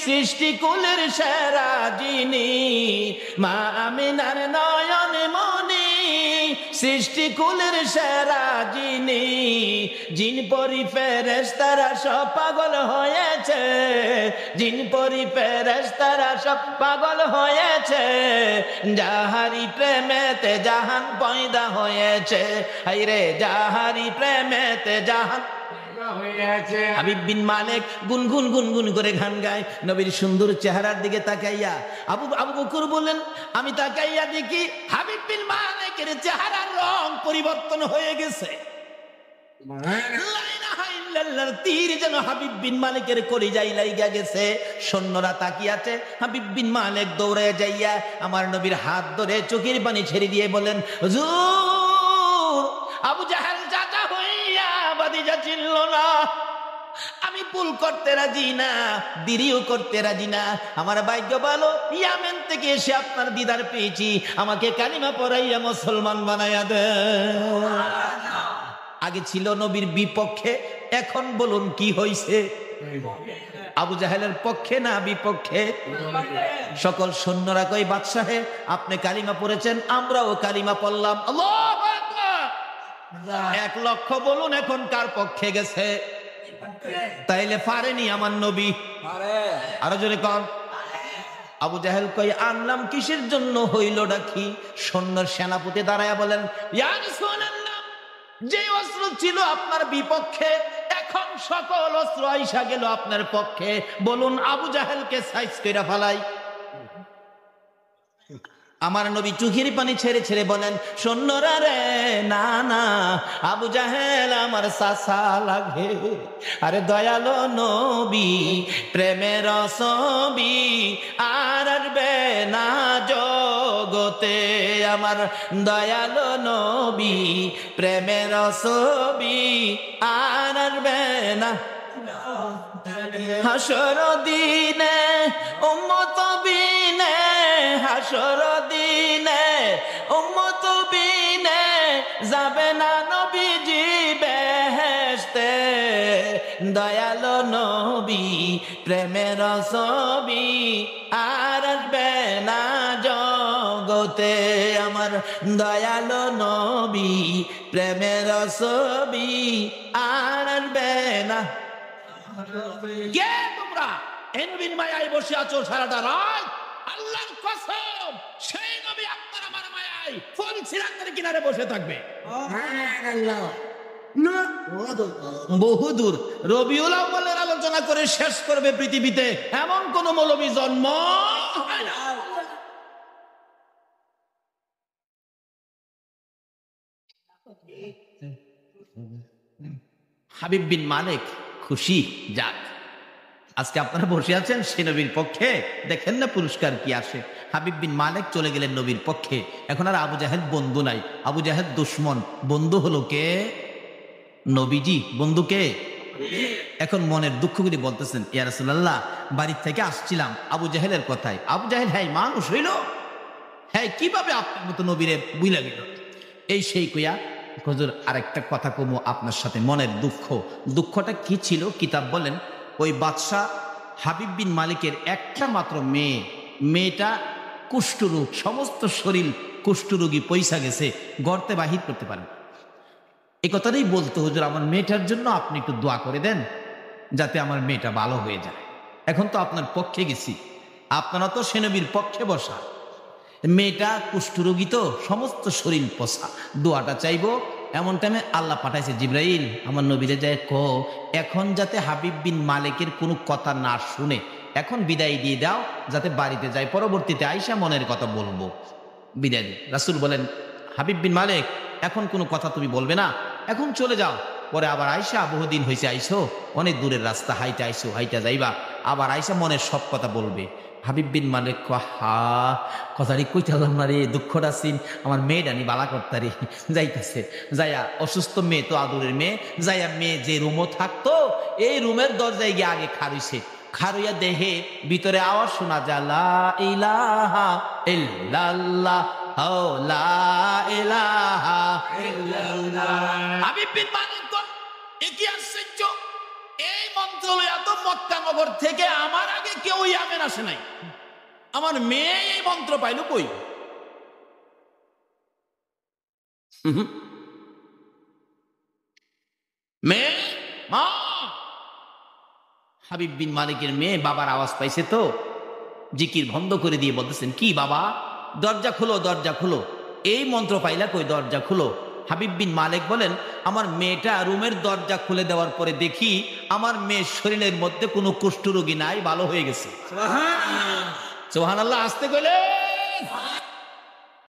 সৃষ্টি কুলের সেরা যিনি, মা আমিনার নয়ন মনি সৃষ্টি কুলের সেরা যিনি, জিন পরি ফেরেশতারা সব পাগল হয়েছে, জিন পরি ফেরেশতারা সব পাগল হয়েছে, যাহারি প্রেমেতে জাহান পয়দা হয়েছে, হায়রে যাহারি প্রেমেতে জাহান। হাবিব বিন মালিক গুনগুন গুনগুন করে গান গায়, নবীর সুন্দর চেহারার দিকে তাকাইয়া। আবু বকর বলেন, আমি তাকাইয়া দেখি হাবিব বিন মালিকের চেহারার রং পরিবর্তন হয়ে গেছে। তীর যেন হাবিব বিন মালিকের কলিজায় লাইগা গেছে। সৈন্যরা তাকিয়াছে, হাবিব বিন মালিক দৌড়ে যাইয়া আমার নবীর হাত ধরে চোখের পানি ছেড়ে দিয়ে বলেন, হুজুর আবু জাহেল চাচা হইয়া ভাতিজা চিনল না, আমি ভুল করতে রাজি না, দেরিও করতে রাজি না, আমার ভাগ্য ভালো ইয়ামেন থেকে এসে আপনার দিদার পেয়েছি, আমাকে কালিমা পড়াইয়া মুসলমান বানাইয়া দেন। আগে ছিল নবীর বিপক্ষে, এখন বলুন কি হইছে? আবু জাহেলের পক্ষে না বিপক্ষে? সকল সৈন্যরা কই, বাদশাহে আপনি কালিমা পড়েছেন, আমরাও কালিমা পড়লাম। আল্লাহু আকবার। 1 লক্ষ বলুন এখন কার পক্ষে গেছে? তাইলে পারেনি আমার নবী? আরো জোরে কর। আবু জাহেল কই, আনলাম কিসের জন্য, হইলটা কি? সৈন্যর সেনাপতি দাঁড়ায়া বলেন, ইয়া রাসূলুল্লাহ, যে অস্ত্র ছিল আপনার বিপক্ষে এখন সকল অস্ত্র আইসা গেল আপনার পক্ষে, বলুন আবু জাহেলকে সাইজ কইরা ফেলাই। আমার নবী চোখের পানি ছেড়ে ছেড়ে বলেন, সৈন্যরা রে, না না, আবু জাহেল আমার চাচা লাগে। আরে দয়ালো নবী প্রেমের ছবি আর আসবে না জগতে, আমার দয়ালো নবী প্রেমের ছবি আর আসবে না। হাসর দিনে উম্মত বিনে, হাসর দিনে উম্মত বিনে যাবে না নবীজি বেহেশতে, দয়ালো নবী প্রেমের ছবি আর আসবে না জগতে আমার দয়ালো নবী প্রেমের ছবি আর আসবে না। কে তোমরা এই নবীর মায়ায় বসে আছো সারাটা রাত? আল্লাহর কসম সেই নবী আপনার আমার মায়ায় ফুল সিরাতের কিনারে বসে থাকবে বহুদূর। রবিউল আউয়ালের আলোচনা করে শেষ করবে পৃথিবীতে এমন কোন মৌলবী জন্ম হয় না। হাবিব বিন মালিক খুশি, যাক আজকে আপনারা বসে আছেন সে নবীর পক্ষে, দেখেন না পুরস্কার কি আসে। হাবিব বিন মালিক চলে গেলেন নবীর পক্ষে। এখন আর আবু জাহেল বন্ধু নাই, আবু জাহেল দুশ্মন, বন্ধু হলো কে? নবীজি। বন্ধুকে এখন মনের দুঃখ করে বলতেছেন, ইয়া রাসূলুল্লাহ বাড়ির থেকে আসছিলাম আবু জাহেলের কথায়। আবু জাহেল হ্যাঁ মানুষ হইল, হ্যাঁ কিভাবে আপনার মতো নবীরে বুইলা গেল, এই সেই কইয়া হুজুর আরেকটা কথা কমু আপনার সাথে, মনের দুঃখ। দুঃখটা কি ছিল? কিতাব বলেন ওই বাদশাহ হাবিব বিন মালিকের একটা মাত্র মেয়ে, মেয়েটা কুষ্ঠরোগ, সমস্ত শরীর কুষ্ঠরোগী পয়সা গেছে, গর্তে বাহির করতে পারেন। এই কথাটাই বলতো, হুজুর আমার মেয়েটার জন্য আপনি একটু দোয়া করে দেন যাতে আমার মেয়েটা ভালো হয়ে যায়। এখন তো আপনার পক্ষে গেছি, আপনারা তো সে নবীর পক্ষে বসা, মেয়েটা কুষ্ঠরোগী তো সমস্ত শরীর পচা, দোয়াটা চাইবো। এমন টাইমে আল্লাহ পাঠাইছে জিবরাইল, আমার নবীরে যায় কো এখন যাতে হাবিব বিন মালিকের কোনো কথা না শুনে এখন বিদায় দিয়ে দাও, যাতে বাড়িতে যায়, পরবর্তীতে আইসা মনের কথা বলবো, বিদায় দিন। রাসূল বলেন হাবিব বিন মালিক এখন কোনো কথা তুমি বলবে না, এখন চলে যাও। পরে আবার আইসা বহুদিন হয়েছে আইসো, অনেক দূরের রাস্তা হাইটা আইসো, হাইটা যাইবা, আবার আইসা মনের সব কথা বলবে। হাবিব বিন মালিক হা কথাটি কইতে পারলাম না রে, দুঃখটা সিন আমার মেয়েটা নি বালা করতারি। যাইতেছে, যাইয়া অসুস্থ মেয়ে তো আদুরের মেয়ে, যাইয়া মেয়ে যে রুমও থাকতো এই রুমের দরজায় গিয়ে আগে খারুইছে, খারুইয়া দেহে ভিতরে আওয়াজ শোনা যায় লা ইলাহা ইল্লাল্লাহ লা ইলাহা ইল্লাল্লাহ। হাবিব বিন মালিক কি আশ্চর্য, এই মন্ত্র লইয়া তো মক্কা নগর থেকে আমার আগে কেউ ইয়ামেন আসে নাই, আমার মেয়ে এই মন্ত্র পাইল কই? মেয়ে মা, হাবিব বিন মালিকের মেয়ে বাবার আওয়াজ পাইছে তো জিকির বন্ধ করে দিয়ে বলতেছেন, কি বাবা দরজা খুলো, দরজা খুলো, এই মন্ত্র পাইলা কই, দরজা খুলো। হাবিব বিন মালিক বলেন আমার মেয়েটা রুমের দরজা খুলে দেওয়ার পরে দেখি আমার মেয়ের শরীরের মধ্যে কোনো কুষ্ঠরোগী নাই, ভালো হয়ে গেছে। সুবহানাল্লাহ, আসতে কইলে